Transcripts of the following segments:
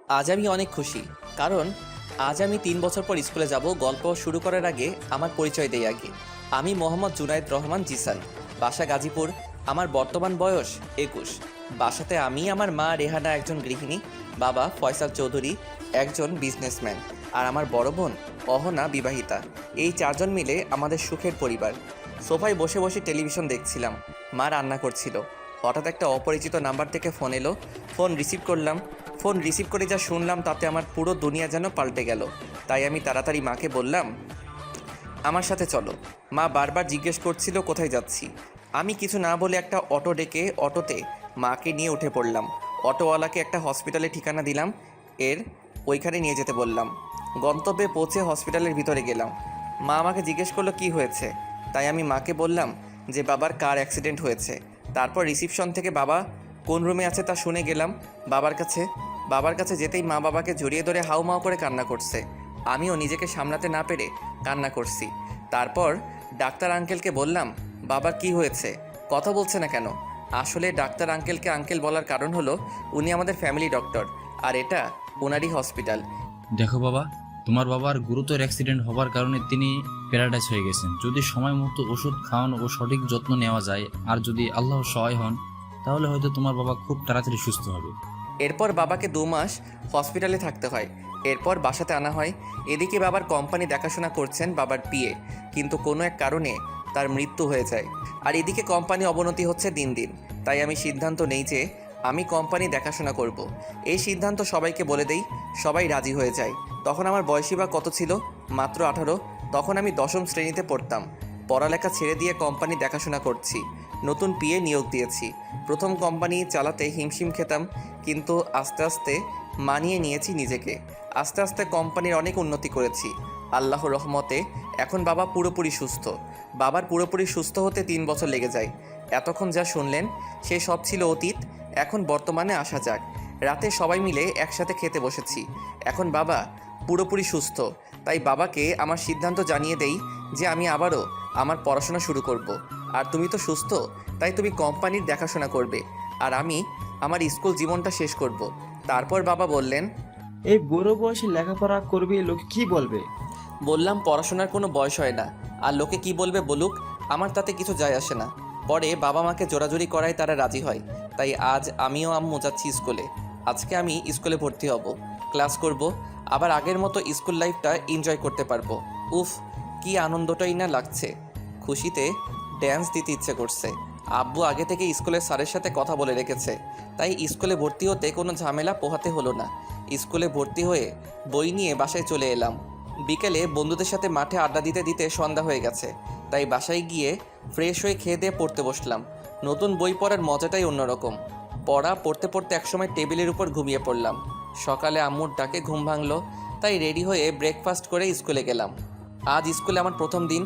আজ আমি অনেক খুশি, কারণ আজ আমি ৩ বছর পর স্কুলে যাব। গল্প শুরু করার আগে আমার পরিচয় দেই আগে। আমি মোহাম্মদ জুনায়েদ রহমান জিসান, বাসা গাজীপুর। আমার বর্তমান বয়স ২১। বাসাতে আমি, আমার মা রেহানা একজন গৃহিণী, বাবা ফয়সাল চৌধুরী একজন বিজনেসম্যান, আর আমার বড় বোন অহনা বিবাহিতা। এই ৪ জন মিলে আমাদের সুখের পরিবার। সোফায় বসে বসে টেলিভিশন দেখছিলাম, মা রান্না করছিল। হঠাৎ একটা অপরিচিত নাম্বার থেকে ফোন এলো। ফোন রিসিভ করলাম। ফোন রিসিভ করে যা শুনলাম তাতে আমার পুরো দুনিয়া যেন পাল্টে গেল। তাই আমি তাড়াতাড়ি মাকে বললাম, আমার সাথে চলো। মা বারবার জিজ্ঞেস করছিল কোথায় যাচ্ছি। আমি কিছু না বলে একটা অটো ডেকে অটোতে মাকে নিয়ে উঠে পড়লাম। অটোওয়ালাকে একটা হসপিটালে ঠিকানা দিলাম, এর ওইখানে নিয়ে যেতে বললাম। গন্তব্যে পৌঁছে হসপিটালের ভিতরে গেলাম। মা আমাকে জিজ্ঞেস করলো কি হয়েছে। তাই আমি মাকে বললাম যে বাবার কার অ্যাক্সিডেন্ট হয়েছে। তারপর রিসিপশন থেকে বাবা কোন রুমে আছে তা শুনে গেলাম বাবার কাছে যেতেই মা বাবাকে জড়িয়ে ধরে হাউমাউ করে কান্না করছে। আমিও নিজেকে সামলাতে না পেরে কান্না করছি। তারপর ডাক্তার আঙ্কেলকে বললাম, বাবার কি হয়েছে, কথা বলছে না কেন? আসলে ডাক্তার আঙ্কেলকে আঙ্কেল বলার কারণ হলো উনি আমাদের ফ্যামিলি ডক্টর, আর এটা ওনারই হসপিটাল। দেখো বাবা, তোমার বাবার গুরুতর অ্যাক্সিডেন্ট হবার কারণে তিনি প্যারালাইজ হয়ে গেছেন। যদি সময় মতো ওষুধ খাওয়ানো ও সঠিক যত্ন নেওয়া যায়, আর যদি আল্লাহ সহায় হন, তাহলে হয়তো তোমার বাবা খুব তাড়াতাড়ি সুস্থ হবে। এরপর বাবাকে ২ মাস হসপিটালে থাকতে হয়। এরপর বাসাতে আনা হয়। এদিকে বাবার কোম্পানি দেখাশোনা করছেন বাবার পিএ, কিন্তু কোনো এক কারণে তার মৃত্যু হয়ে যায়। আর এদিকে কোম্পানি অবনতি হচ্ছে দিন দিন। তাই আমি সিদ্ধান্ত নেই যে আমি কোম্পানি দেখাশোনা করব। এই সিদ্ধান্ত সবাইকে বলে দেই, সবাই রাজি হয়ে যায়। তখন আমার বয়সী বা কত ছিল, মাত্র ১৮। তখন আমি ১০ম শ্রেণীতে পড়তাম। পড়ালেখা ছেড়ে দিয়ে কোম্পানি দেখাশোনা করছি। নতুন পিএ নিয়োগ দিয়েছি। প্রথম কোম্পানি চালাতে হিমশিম খেতাম, কিন্তু আস্তে আস্তে মানিয়ে নিয়েছি নিজেকে। আস্তে আস্তে কোম্পানির অনেক উন্নতি করেছি আল্লাহর রহমতে। এখন বাবা পুরোপুরি সুস্থ। বাবার পুরোপুরি সুস্থ হতে ৩ বছর লেগে যায়। এতক্ষণ যা শুনলেন সে সব ছিল অতীত। এখন বর্তমানে আসা যাক। রাতে সবাই মিলে একসাথে খেতে বসেছি। এখন বাবা পুরোপুরি সুস্থ, তাই বাবাকে আমার সিদ্ধান্ত জানিয়ে দেই যে আমি আবারও আমার পড়াশোনা শুরু করব। আর তুমি তো সুস্থ, তাই তুমি কোম্পানির দেখাশোনা করবে, আর আমি আমার স্কুল জীবনটা শেষ করব। তারপর বাবা বললেন, এই বুড়ো বয়সে লেখাপড়া করবি, লোকে কি বলবে? বললাম পড়াশোনার কোনো বয়স হয় না, আর লোকে কি বলবে বলুক, আমার তাতে কিছু যায় আসে না। পরে বাবা মাকে জোরাজুরি করায় তারা রাজি হয়। তাই আজ আমিও আম্মু যাচ্ছি স্কুলে। আজকে আমি স্কুলে ভর্তি হব, ক্লাস করব, আবার আগের মতো স্কুল লাইফটা এনজয় করতে পারবো। উফ, কি আনন্দটাই না লাগছে। খুশিতে ড্যান্স দিতে ইচ্ছে করছে। আব্বু আগে থেকে স্কুলের স্যারের সাথে কথা বলে রেখেছে, তাই স্কুলে ভর্তি হতে কোনো ঝামেলা পোহাতে হলো না। স্কুলে ভর্তি হয়ে বই নিয়ে বাসায় চলে এলাম। বিকেলে বন্ধুদের সাথে মাঠে আড্ডা দিতে দিতে সন্ধ্যা হয়ে গেছে, তাই বাসায় গিয়ে ফ্রেশ হয়ে খেয়ে দিয়ে পড়তে বসলাম। নতুন বই পড়ার মজাটাই অন্যরকম। পড়তে পড়তে একসময় টেবিলের উপর ঘুমিয়ে পড়লাম। সকালে আম্মুর ডাকে ঘুম ভাঙলো, তাই রেডি হয়ে ব্রেকফাস্ট করে স্কুলে গেলাম। আজ স্কুলে আমার প্রথম দিন।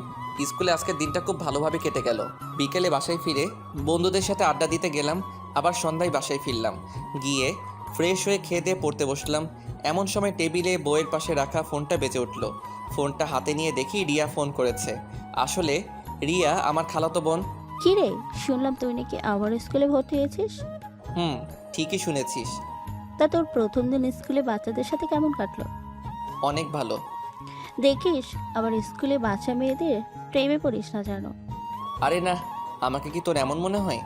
স্কুলে আজকের দিনটা খুব ভালোভাবে কেটে গেল। বিকেলে বাসায় ফিরে বন্ধুদের সাথে আড্ডা দিতে গেলাম, আবার সন্ধ্যায় বাসায় ফিরলাম। গিয়ে ফ্রেশ হয়ে খেয়ে দিয়ে পড়তে বসলাম। এমন সময় টেবিলে বইয়ের পাশে রাখা ফোনটা বেজে উঠল। ফোনটা হাতে নিয়ে দেখি রিয়া ফোন করেছে। আসলে রিয়া আমার খালাতো বোন। কি রে, শুনলাম তুই নাকি আবার স্কুলে ভর্তি হয়েছিস। হুম, ঠিকই শুনেছিস। তা তোর প্রথম দিন স্কুলে বাচ্চাদের সাথে কেমন কাটলো? অনেক ভালো। দেখিস আবার স্কুলে বাচ্চা মেয়েদের প্রেমে পড়িস না যেন। আরে না, আমাকে কি তোর এমন মনে হয়?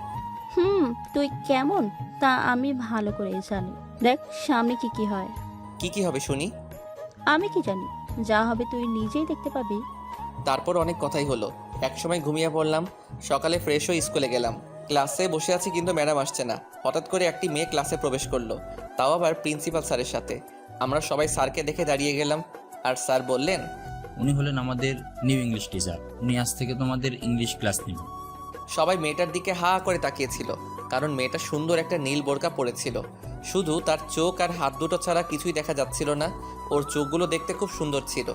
তুই কেমন তা আমি ভালো করেই জানি। দেখ সামনে কি কি হয়। কি হবে শুনি? আমি কি জানি, যা হবে তুই নিজেই দেখতে পাবি। তারপর অনেক কথাই হলো। একসময় ঘুমিয়ে পড়লাম। সকালে ফ্রেশ হয়ে স্কুলে গেলাম। ক্লাসে বসে আছি, কিন্তু ম্যাডাম আসছে না। হঠাৎ করে একটি মেয়ে ক্লাসে প্রবেশ করলো, তাও আবার প্রিন্সিপাল স্যারের সাথে। আমরা সবাই স্যারকে দেখে দাঁড়িয়ে গেলাম, আর স্যার বললেন, উনি হলেন আমাদের নিউ ইংলিশ টিচার। উনি আজ থেকে তোমাদের ইংলিশ ক্লাস নেবেন। সবাই মেয়েটার দিকে হা করে তাকিয়েছিল, কারণ মেয়েটা সুন্দর একটা নীল বোরকা পরেছিল। শুধু তার চোখ আর হাত দুটো ছাড়া কিছুই দেখা যাচ্ছিল না। ওর চোখগুলো দেখতে খুব সুন্দর ছিল,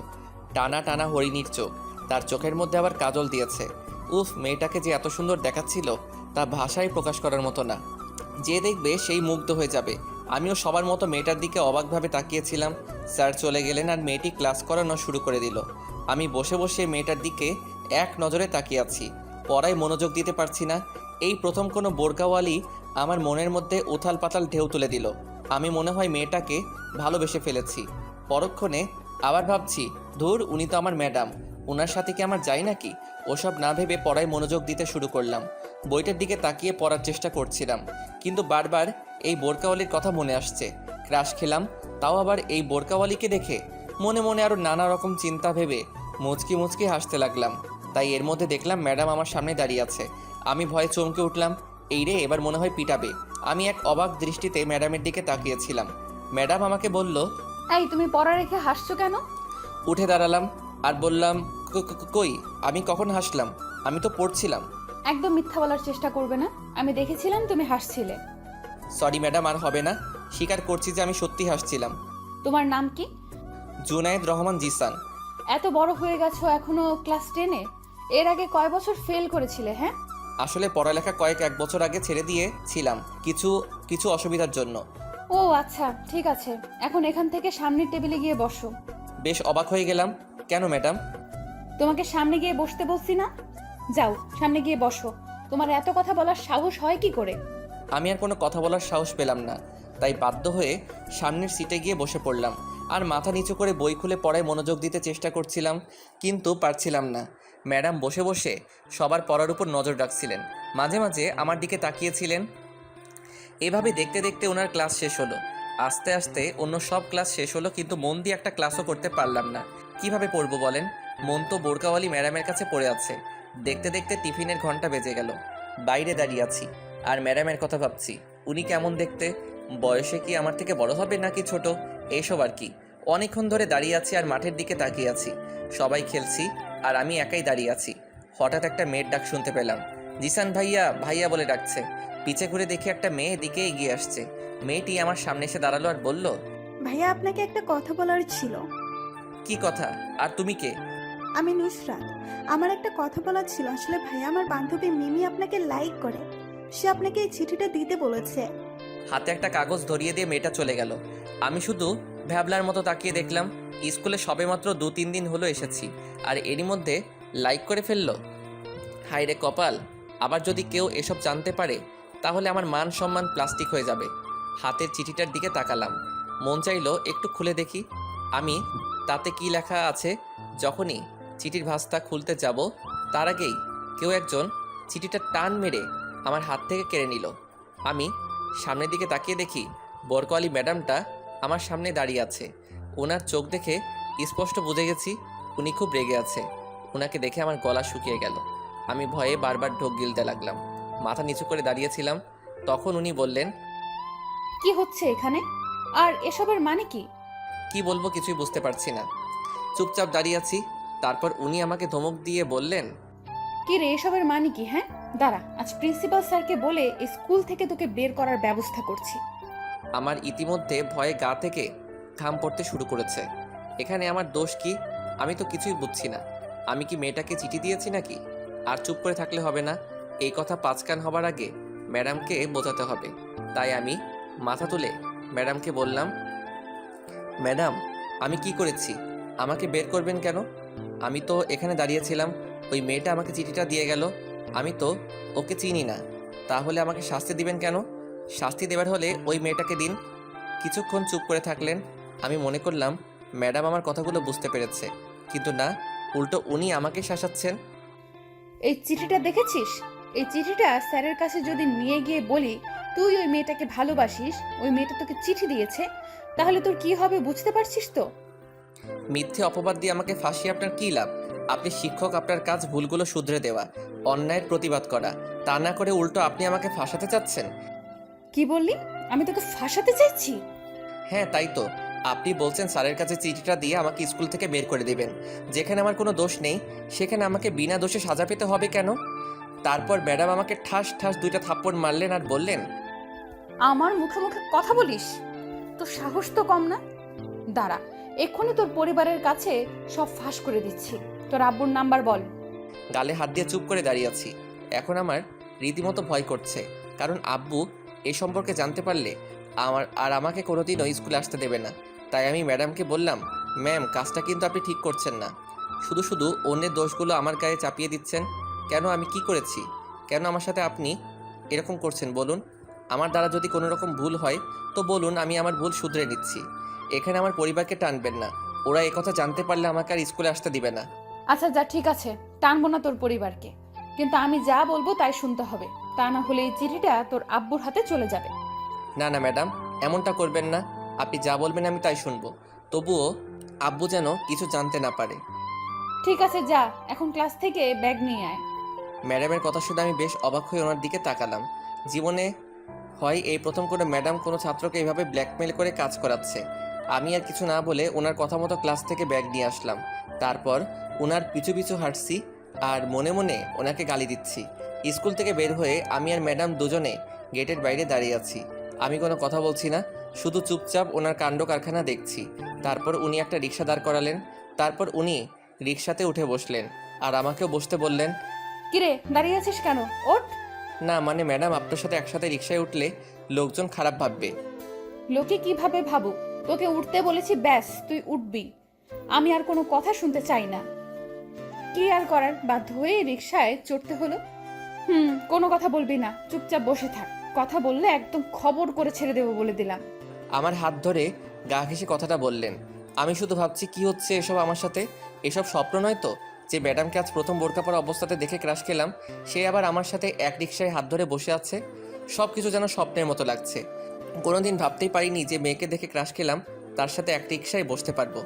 টানা টানা হরিণীর চোখ। তার চোখের মধ্যে আবার কাজল দিয়েছে। উফ, মেয়েটাকে যে এত সুন্দর দেখাচ্ছিল তা ভাষায় প্রকাশ করার মতো না। যে দেখবে সেই মুগ্ধ হয়ে যাবে। আমিও সবার মতো মেয়েটার দিকে অবাকভাবে তাকিয়েছিলাম। স্যার চলে গেলেন আর মেয়েটি ক্লাস করানো শুরু করে দিল। আমি বসে বসে মেয়েটার দিকে এক নজরে তাকিয়ে আছি, পড়ায় মনোযোগ দিতে পারছি না। এই প্রথম কোনো বোরকাওয়ালি আমার মনের মধ্যে উথাল পাতাল ঢেউ তুলে দিল। আমি মনে হয় মেয়েটাকে ভালোবেসে ফেলেছি। পরক্ষণে আবার ভাবছি, ধুর, উনি তো আমার ম্যাডাম, ওনার সাথে কি আমার যাই নাকি? ওসব না ভেবে পড়ায় মনোযোগ দিতে শুরু করলাম। বইটার দিকে তাকিয়ে পড়ার চেষ্টা করছিলাম, কিন্তু বারবার এই বোরকাওয়ালির কথা মনে আসছে। ক্রাশ খেলাম, তাও আবার এই বোরকাওয়ালিকে দেখে। মনে মনে আরও নানা রকম চিন্তা ভেবে মুচকি মুচকি হাসতে লাগলাম। তাই এর মধ্যে দেখলাম ম্যাডাম আমার সামনে দাঁড়িয়ে আছে। আমি ভয়ে চমকে উঠলাম। এই রে, এবার মনে হয় পিটাবে। আমি এক অবাক দৃষ্টিতে ম্যাডামের দিকে তাকিয়েছিলাম। ম্যাডাম আমাকে বলল, এই তুমি পড়া রেখে হাসছো কেন? উঠে দাঁড়ালাম আর বললাম, কই, আমি কখন হাসলাম? আমি তো পড়ছিলাম। একদম মিথ্যা বলার চেষ্টা করবে না, আমি দেখেছিলাম তুমি হাসছিলে। সরি ম্যাডাম, আর হবে না। স্বীকার করছি যে আমি সত্যি হাসছিলাম। তোমার নাম কি? জুনায়েদ রহমান জিসান। এত বড় হয়ে গেছো এখনো ক্লাস 10-এ? এর আগে কয় বছর ফেল করেছিলে? হ্যাঁ, আসলে পড়ালেখা এক বছর আগে ছেড়ে দিয়েছিলাম কিছু কিছু অসুবিধার জন্য। ও আচ্ছা, ঠিক আছে। এখন এখান থেকে সামনের টেবিলে গিয়ে বসো। বেশ অবাক হয়ে গেলাম। কেন ম্যাডাম? তোমাকে সামনে গিয়ে বসতে বলছি না? যাও সামনে গিয়ে বসো। তোমার এত কথা বলার সাহস হয় কি করে? আমি আর কোনো কথা বলার সাহস পেলাম না, তাই বাধ্য হয়ে সামনের সিটে গিয়ে বসে পড়লাম। আর মাথা নিচু করে বই খুলে পড়ায় মনোযোগ দিতে চেষ্টা করছিলাম, কিন্তু পারছিলাম না। ম্যাডাম বসে বসে সবার পড়ার উপর নজর রাখছিলেন, মাঝে মাঝে আমার দিকে তাকিয়েছিলেন। এভাবে দেখতে দেখতে ওনার ক্লাস শেষ হলো। আস্তে আস্তে অন্য সব ক্লাস শেষ হলো, কিন্তু মন দিয়ে একটা ক্লাসও করতে পারলাম না। কিভাবে পড়বো বলেন? মন তো বোরকাওয়ালি ম্যাডামের কাছে পড়ে আছে। দেখতে দেখতে টিফিনের ঘন্টা বেজে গেল। বাইরে দাঁড়িয়ে আছি আর ম্যাডামের কথা ভাবছি। উনি কেমন দেখতে? বয়সে কি আমার থেকে বড় হবে নাকি ছোট? এইসব আর কি। অনেকক্ষণ ধরে দাঁড়িয়ে আছি আর মাঠের দিকে তাকিয়ে আছি। সবাই খেলছি আর আমি একাই দাঁড়িয়ে আছি। হঠাৎ একটা মেয়ের ডাক শুনতে পেলাম। জিসান ভাইয়া, ভাইয়া বলে ডাকছে। পিছে ঘুরে দেখি একটা মেয়ে এদিকে এগিয়ে আসছে। মেয়েটি আমার সামনে এসে দাঁড়ালো আর বলল, ভাইয়া, আপনাকে একটা কথা বলার ছিল। কি কথা? আর তুমি কে? আমি নুসরাত। আমার একটা কথা বলার ছিল। আসলে ভাইয়া, আমার বান্ধবী মিমি আপনাকে লাইক করে। সে আপনাকে এই চিঠিটা দিতে বলেছে। হাতে একটা কাগজ ধরিয়ে দিয়ে মেয়েটা চলে গেল। আমি শুধু ভ্যাবলার মতো তাকিয়ে দেখলাম। স্কুলে সবেমাত্র 2-3 দিন হলো এসেছি, আর এরই মধ্যে লাইক করে ফেললো। হায় রে কপাল! আবার যদি কেউ এসব জানতে পারে, তাহলে আমার মান সম্মান প্লাস্টিক হয়ে যাবে। হাতের চিঠিটার দিকে তাকালাম। মন চাইলো একটু খুলে দেখি আমি তাতে কি লেখা আছে। যখনই চিঠির ভাঁজটা খুলতে যাব, তার আগেই কেউ একজন চিঠিটা টান মেরে আমার হাত থেকে কেড়ে নিল। আমি সামনের দিকে তাকিয়ে দেখি বরকওয়ালি ম্যাডামটা আমার সামনে দাঁড়িয়ে আছে। ওনার চোখ দেখে স্পষ্ট বুঝে গেছি উনি খুব রেগে আছে। ওনাকে দেখে আমার গলা শুকিয়ে গেল। আমি ভয়ে বারবার ঢোক গিলতে লাগলাম। মাথা নিচু করে দাঁড়িয়েছিলাম। তখন উনি বললেন, কি হচ্ছে এখানে? আর এসবের মানে কি? কি বলবো কিছুই বুঝতে পারছি না। চুপচাপ দাঁড়িয়ে আছি। তারপর উনি আমাকে ধমক দিয়ে বললেন, কি রে, এসবের মানে কি? হ্যাঁ, দাঁড়া, আজ প্রিন্সিপাল স্যারকে বলে স্কুল থেকে তোকে বের করার ব্যবস্থা করছি। আমার ইতিমধ্যে ভয়ে গা থেকে ঘাম পড়তে শুরু করেছে। এখানে আমার দোষ কি? আমি তো কিছুই বুঝছি না। আমি কি মেয়েটাকে চিঠি দিয়েছি নাকি? আর চুপ করে থাকলে হবে না। এই কথা 5 কান হবার আগে ম্যাডামকে বোঝাতে হবে। তাই আমি মাথা তুলে ম্যাডামকে বললাম, ম্যাডাম, আমি কি করেছি? আমাকে বের করবেন কেন? আমি তো এখানে দাঁড়িয়েছিলাম, ওই মেয়েটা আমাকে চিঠিটা দিয়ে গেল। আমি তো ওকে চিনি না। তাহলে আমাকে শাস্তি দিবেন কেন? শাস্তি দেবার হলে ওই মেয়েটাকে দিন। কিছুক্ষণ চুপ করে থাকলেন। আমি মনে করলাম ম্যাডাম আমার কথাগুলো বুঝতে পেরেছে, কিন্তু না, উল্টো উনি আমাকে শাসাচ্ছেন। এই চিঠিটা দেখেছিস? এই চিঠিটা স্যারের কাছে যদি নিয়ে গিয়ে বলি তুই ওই মেয়েটাকে ভালোবাসিস, ওই মেয়েটা তোকে চিঠি দিয়েছে, তাহলে তোর কি হবে বুঝতে পারছিস তো? মিথ্যে অপবাদ দিয়ে আমাকে ফাঁসিয়ে আপনার কী লাভ? আপনি শিক্ষক, আপনার কাজ ভুলগুলো শুধরে দেওয়া, অন্যায়ের প্রতিবাদ করা। তা না করে উল্টো আপনি আমাকে ফাঁসাতে চাচ্ছেন। কি বললি? আমি তোকে ফাঁসাতে চাইছি? হ্যাঁ, তাই তো। আপনি বলছেন স্যারের কাছে চিঠিটা দিয়ে আমাকে স্কুল থেকে বের করে দিবেন। যেখানে আমার কোনো দোষ নেই, সেখানে আমাকে বিনা দোষে সাজা পেতে হবে কেন? তারপর ম্যাডাম আমাকে ঠাস ঠাস 2টা থাপ্পড় মারলেন আর বললেন, আমার মুখে মুখে কথা বলিস? তোর সাহস তো কম না। দাঁড়া, এক্ষুনি তোর পরিবারের কাছে সব ফাঁস করে দিচ্ছি। তোর আব্বুর নাম্বার বল। গালে হাত দিয়ে চুপ করে দাঁড়িয়ে আছি। এখন আমার রীতিমতো ভয় করছে, কারণ আব্বু এই সম্পর্কে জানতে পারলে আমাকে কোনোদিনও স্কুলে আসতে দেবে না। তাই আমি ম্যাডামকে বললাম, ম্যাম, কাজটা কিন্তু আপনি ঠিক করছেন না। শুধু শুধু অন্যের দোষগুলো আমার গায়ে চাপিয়ে দিচ্ছেন। কেন? আমি কি করেছি? কেন আমার সাথে আপনি এরকম করছেন বলুন? আমার দ্বারা যদি কোনো রকম ভুল হয় তো বলুন, আমি আমার ভুল শুধরে নিচ্ছি। এখানে আমার পরিবারকে টানবেন না, ওরা একথা জানতে পারলে আমাকে আর স্কুলে আসতে দিবে না। আচ্ছা যা, ঠিক আছে, টানবো না তোর পরিবারকে, কিন্তু আমি যা বলবো তাই শুনতে হবে, তা না হলে এই চিঠিটা তোর আব্বুর হাতে চলে যাবে। না না ম্যাডাম, এমনটা করবেন না। আপনি যা বলবেন আমি তাই শুনবো, তবুও আব্বু যেন কিছু জানতে না পারে। ঠিক আছে যা, এখন ক্লাস থেকে ব্যাগ নিয়ে আয়। ম্যাডামের কথা শুনে আমি বেশ অবাক হয়ে ওনার দিকে তাকালাম। জীবনে হয় এই প্রথম কোনো ম্যাডাম কোনো ছাত্রকে এইভাবে ব্ল্যাকমেল করে কাজ করাচ্ছে। আমি আর কিছু না বলে ওনার কথা মতো ক্লাস থেকে ব্যাগ নিয়ে আসলাম। তারপর ওনার পিছু পিছু হাঁটছি আর মনে মনে ওনাকে গালি দিচ্ছি। স্কুল থেকে বের হয়ে আমি আর ম্যাডাম দুজনে গেটের বাইরে দাঁড়িয়ে আছি। আমি কোনো কথা বলছি না, শুধু চুপচাপ ওনার কাণ্ড কারখানা দেখছি। তারপর উনি একটা রিক্সা দাঁড় করালেন। তারপর উনি রিক্সাতে উঠে বসলেন আর আমাকেও বসতে বললেন। কিরে দাঁড়িয়ে আছিস কেন, ওঠ। না মানে ম্যাডাম, আপনার সাথে একসাথে রিক্সায় উঠলে লোকজন খারাপ ভাববে। লোকে কিভাবে ভাবুক, তোকে উঠতে বলেছি, ব্যাস তুই উঠবি। আমি আর কোনো কথা শুনতে চাই না। কি আর করার, বাধ্য হয়ে রিকশায় চড়তে হলো। কোনো কথা বলবি না, চুপচাপ বসে থাক। কথা বললে একদম খবর করে ছেড়ে দেবো বলে দিলাম। আমার হাত ধরে গা ঘেঁষে কথাটা বললেন। আমি শুধু ভাবছি কি হচ্ছে এসব আমার সাথে। এসব স্বপ্ন নয় তো, যে ম্যাডামকে আজ প্রথম বোরকা পরা অবস্থাতে দেখে ক্রাশ খেলাম, সে আবার আমার সাথে এক রিক্সায় হাত ধরে বসে আছে। সব কিছু যেন স্বপ্নের মতো লাগছে। কোনোদিন ভাবতেই পারিনি যে মেয়েকে দেখে ক্রাশ খেলাম তার সাথে এক রিক্সায় বসতে পারবো।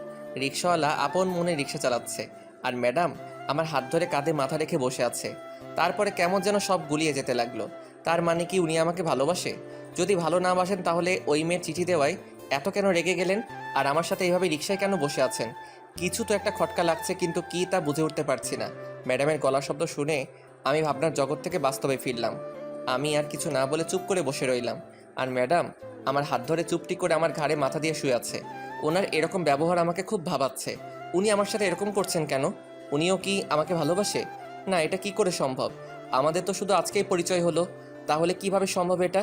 রিক্সাওয়ালা আপন মনে রিক্সা চালাচ্ছে আর ম্যাডাম আমার হাত ধরে কাঁধে মাথা রেখে বসে আছে। তারপরে কেমন যেন সব গুলিয়ে যেতে লাগলো। তার মানে কি উনি আমাকে ভালোবাসে? যদি ভালো না বাসেন তাহলে ওই মেয়ের চিঠি দেওয়ায় এত কেন রেগে গেলেন আর আমার সাথে এইভাবে রিক্সায় কেন বসে আছেন? কিছু তো একটা খটকা লাগছে, কিন্তু কি তা বুঝে উঠতে পারছি না। ম্যাডামের গলার শব্দ শুনে আমি ভাবনার জগৎ থেকে বাস্তবে ফিরলাম। আমি আর কিছু না বলে চুপ করে বসে রইলাম। আর ম্যাডাম আমার হাত ধরে চুপটি করে আমার ঘাড়ে মাথা দিয়ে শুয়ে আছে। ওনার এরকম ব্যবহার আমাকে খুব ভাবাচ্ছে। উনি আমার সাথে এরকম করছেন কেন? উনিও কি আমাকে ভালোবাসে? না, এটা কি করে সম্ভব? আমাদের তো শুধু আজকেই পরিচয় হলো, তাহলে কিভাবে সম্ভব এটা?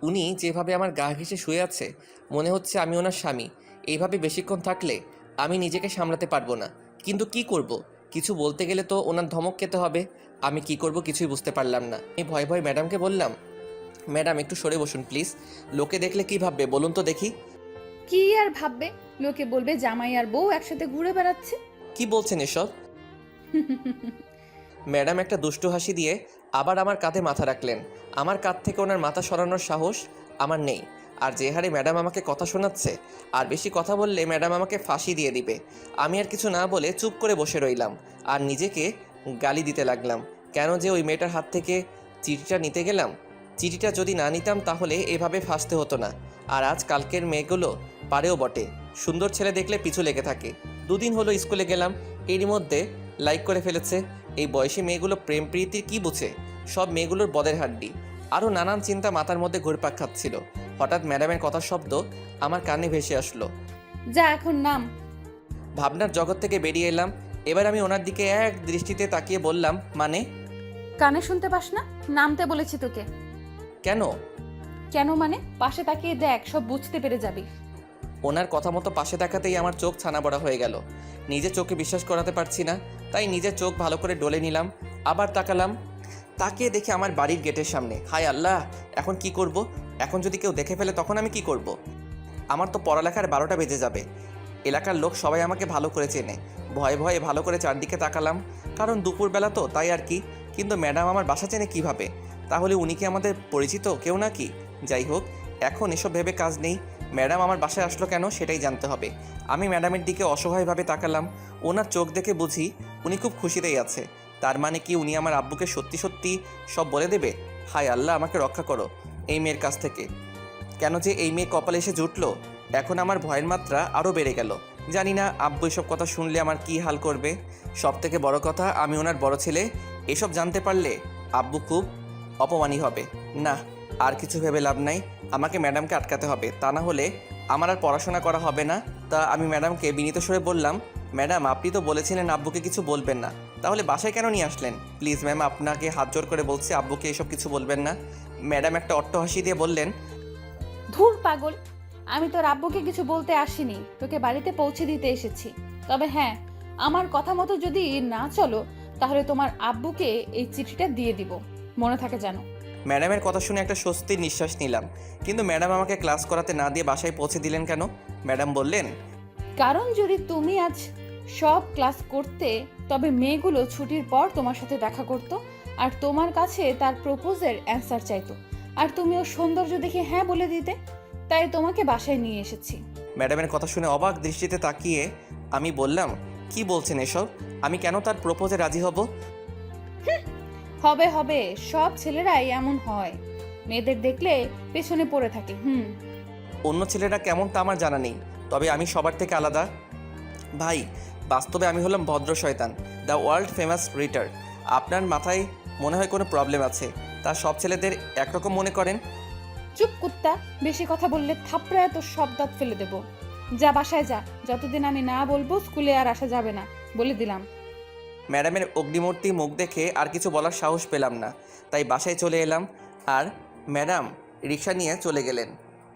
উনি যেভাবে আমার গা ঘেঁষে শুয়ে আছে, মনে হচ্ছে আমি ওনার স্বামী। এইভাবে বেশিক্ষণ থাকলে আমি নিজেকে সামলাতে পারবো না। কিন্তু কি করব? কিছু বলতে গেলে তো ওনার ধমক খেতে হবে। আমি কি করব কিছুই বুঝতে পারলাম না। আমি ভয় ভয় ম্যাডামকে বললাম, ম্যাডাম একটু সরে বসুন প্লিজ। লোকে দেখলে কি ভাববে বলুন তো দেখি। কি আর ভাববে? লোকে বলবে জামাই আর বউ একসাথে ঘুরে বেড়াচ্ছে। কি বলছেন এসব? ম্যাডাম একটা দুষ্টু হাসি দিয়ে আবার আমার কাঁধে মাথা রাখলেন। আমার কাঁধ থেকে ওনার মাথা সরানোর সাহস আমার নেই। আর যে হারে ম্যাডাম আমাকে কথা শোনাচ্ছে, আর বেশি কথা বললে ম্যাডাম আমাকে ফাঁসি দিয়ে দিবে। আমি আর কিছু না বলে চুপ করে বসে রইলাম আর নিজেকে গালি দিতে লাগলাম। কেন যে ওই মেয়েটার হাত থেকে চিঠিটা নিতে গেলাম? চিঠিটা যদি না নিতাম তাহলে এভাবে ফাঁসতে হতো না। আর আজ কালকের মেয়েগুলো পারেও বটে, সুন্দর ছেলে দেখলে পিছু লেগে থাকে। দুদিন হলো স্কুলে গেলাম, এরই মধ্যে লাইক করে ফেলেছে। এই বয়সী মেয়েগুলো প্রেম প্রীতির কি বুঝে? সব মেয়েগুলোর বদের হাড্ডি। আরও নানান চিন্তা মাথার মধ্যে ঘুরপাক খাচ্ছিল। হঠাৎ ম্যাডামের কথার শব্দ আমার কানে ভেসে আসলো। যা এখন নাম। ভাবনার জগৎ থেকে বেরিয়ে এলাম। এবার আমি ওনার দিকে এক দৃষ্টিতে তাকিয়ে বললাম, মানে? কানে শুনতে পাস না? নামতে বলেছি তোকে। কেন? কেন মানে পাশে তাকিয়ে দেখ, সব বুঝতে পেরে যাবি। ওনার কথা মতো পাশে দেখাতেই আমার চোখ ছানা বড়া হয়ে গেল। নিজের চোখে বিশ্বাস করাতে পারছি না, তাই নিজের চোখ ভালো করে ডলে নিলাম। আবার তাকালাম, তাকিয়ে দেখি আমার বাড়ির গেটের সামনে। হায় আল্লাহ, এখন কি করব? এখন যদি কেউ দেখে ফেলে তখন আমি কি করব? আমার তো পড়ালেখার 12টা বেজে যাবে। এলাকার লোক সবাই আমাকে ভালো করে চেনে। ভয়ে ভয়ে ভালো করে চারদিকে তাকালাম, কারণ দুপুরবেলা তো, তাই আর কি। কিন্তু ম্যাডাম আমার বাসা চেনে কিভাবে? তাহলে উনি কি আমাদের পরিচিত কেউ নাকি? যাই হোক, এখন এসব ভেবে কাজ নেই। ম্যাডাম আমার বাসায় আসলো কেন সেটাই জানতে হবে। আমি ম্যাডামের দিকে অসহায়ভাবে তাকালাম। ওনার চোখ দেখে বুঝি উনি খুব খুশিতেই আছে। তার মানে কি উনি আমার আব্বুকে সত্যি সত্যি সব বলে দেবে? হায় আল্লাহ, আমাকে রক্ষা করো এই মেয়ের কাছ থেকে। কেন যে এই মেয়ে কপালে এসে জুটলো? এখন আমার ভয়ের মাত্রা আরও বেড়ে গেল। জানি না আব্বু এসব কথা শুনলে আমার কি হাল করবে। সব থেকে বড় কথা, আমি ওনার বড় ছেলে। এসব জানতে পারলে আব্বু খুব অপমানী হবে। না, আর কিছু ভেবে লাভ নাই, আমাকে ম্যাডামকে আটকাতে হবে, তা না হলে আমার আর পড়াশোনা করা হবে না। তা আমি ম্যাডামকে বিনীত স্বরে বললাম, ম্যাডাম আপনি তো বলেছিলেন আব্বুকে কিছু বলবেন না, তাহলে বাসায় কেন নিয়ে আসলেন? প্লিজ ম্যাম, আপনাকে হাত জোর করে বলছি, আব্বুকে এসব কিছু বলবেন না। ম্যাডাম একটা অট্টহাসি দিয়ে বললেন, ধুর পাগল, আমি তোর আব্বুকে কিছু বলতে আসিনি, তোকে বাড়িতে পৌঁছে দিতে এসেছি। তবে হ্যাঁ, আমার কথা মতো যদি না চলো তাহলে তোমার আব্বুকে এই চিঠিটা দিয়ে দিব, মনে থাকে জানো। ম্যাডামের কথা শুনে একটা স্বস্তির নিঃশ্বাস নিলাম। কিন্তু ম্যাডাম আমাকে ক্লাস করাতে না দিয়ে বাসায় পৌঁছে দিলেন কেন? ম্যাডাম বললেন, কারণ যদি তুমি আজ সব ক্লাস করতে তবে মেয়েগুলো ছুটির পর তোমার সাথে দেখা করত আর তোমার কাছে তার প্রপোজের অ্যান্সার চাইতো, আর তুমিও সৌন্দর্য দেখে হ্যাঁ বলে দিতে, তাই তোমাকে বাসায় নিয়ে এসেছি। ম্যাডামের কথা শুনে অবাক দৃষ্টিতে তাকিয়ে আমি বললাম, কি বলছেন এসব? আমি কেন তার প্রপোজে রাজি হব? হবে হবে, সব ছেলেরাই এমন হয়, মেয়েদের দেখলে পেছনে পড়ে থাকে। অন্য ছেলেরা কেমন তা আমার জানা নেই, তবে আমি সবার থেকে আলাদা। ভাই, বাস্তবে আমি হলাম ভদ্র শয়তান, দ্য ওয়ার্ল্ড ফেমাস রিটার। আপনার মাথায় মনে হয় কোনো প্রবলেম আছে, তা সব ছেলেদের একরকম মনে করেন? চুপ কুত্তা, বেশি কথা বললে থাপড়ায় তোর সব দাঁত ফেলে দেব। যা বাসায় যা, যতদিন আমি না বলবো স্কুলে আর আসা যাবে না, বলে দিলাম। ম্যাডামের অগ্নিমূর্তি মুখ দেখে আর কিছু বলার সাহস পেলাম না, তাই বাসায় চলে এলাম। আর ম্যাডাম রিক্সা নিয়ে চলে গেলেন।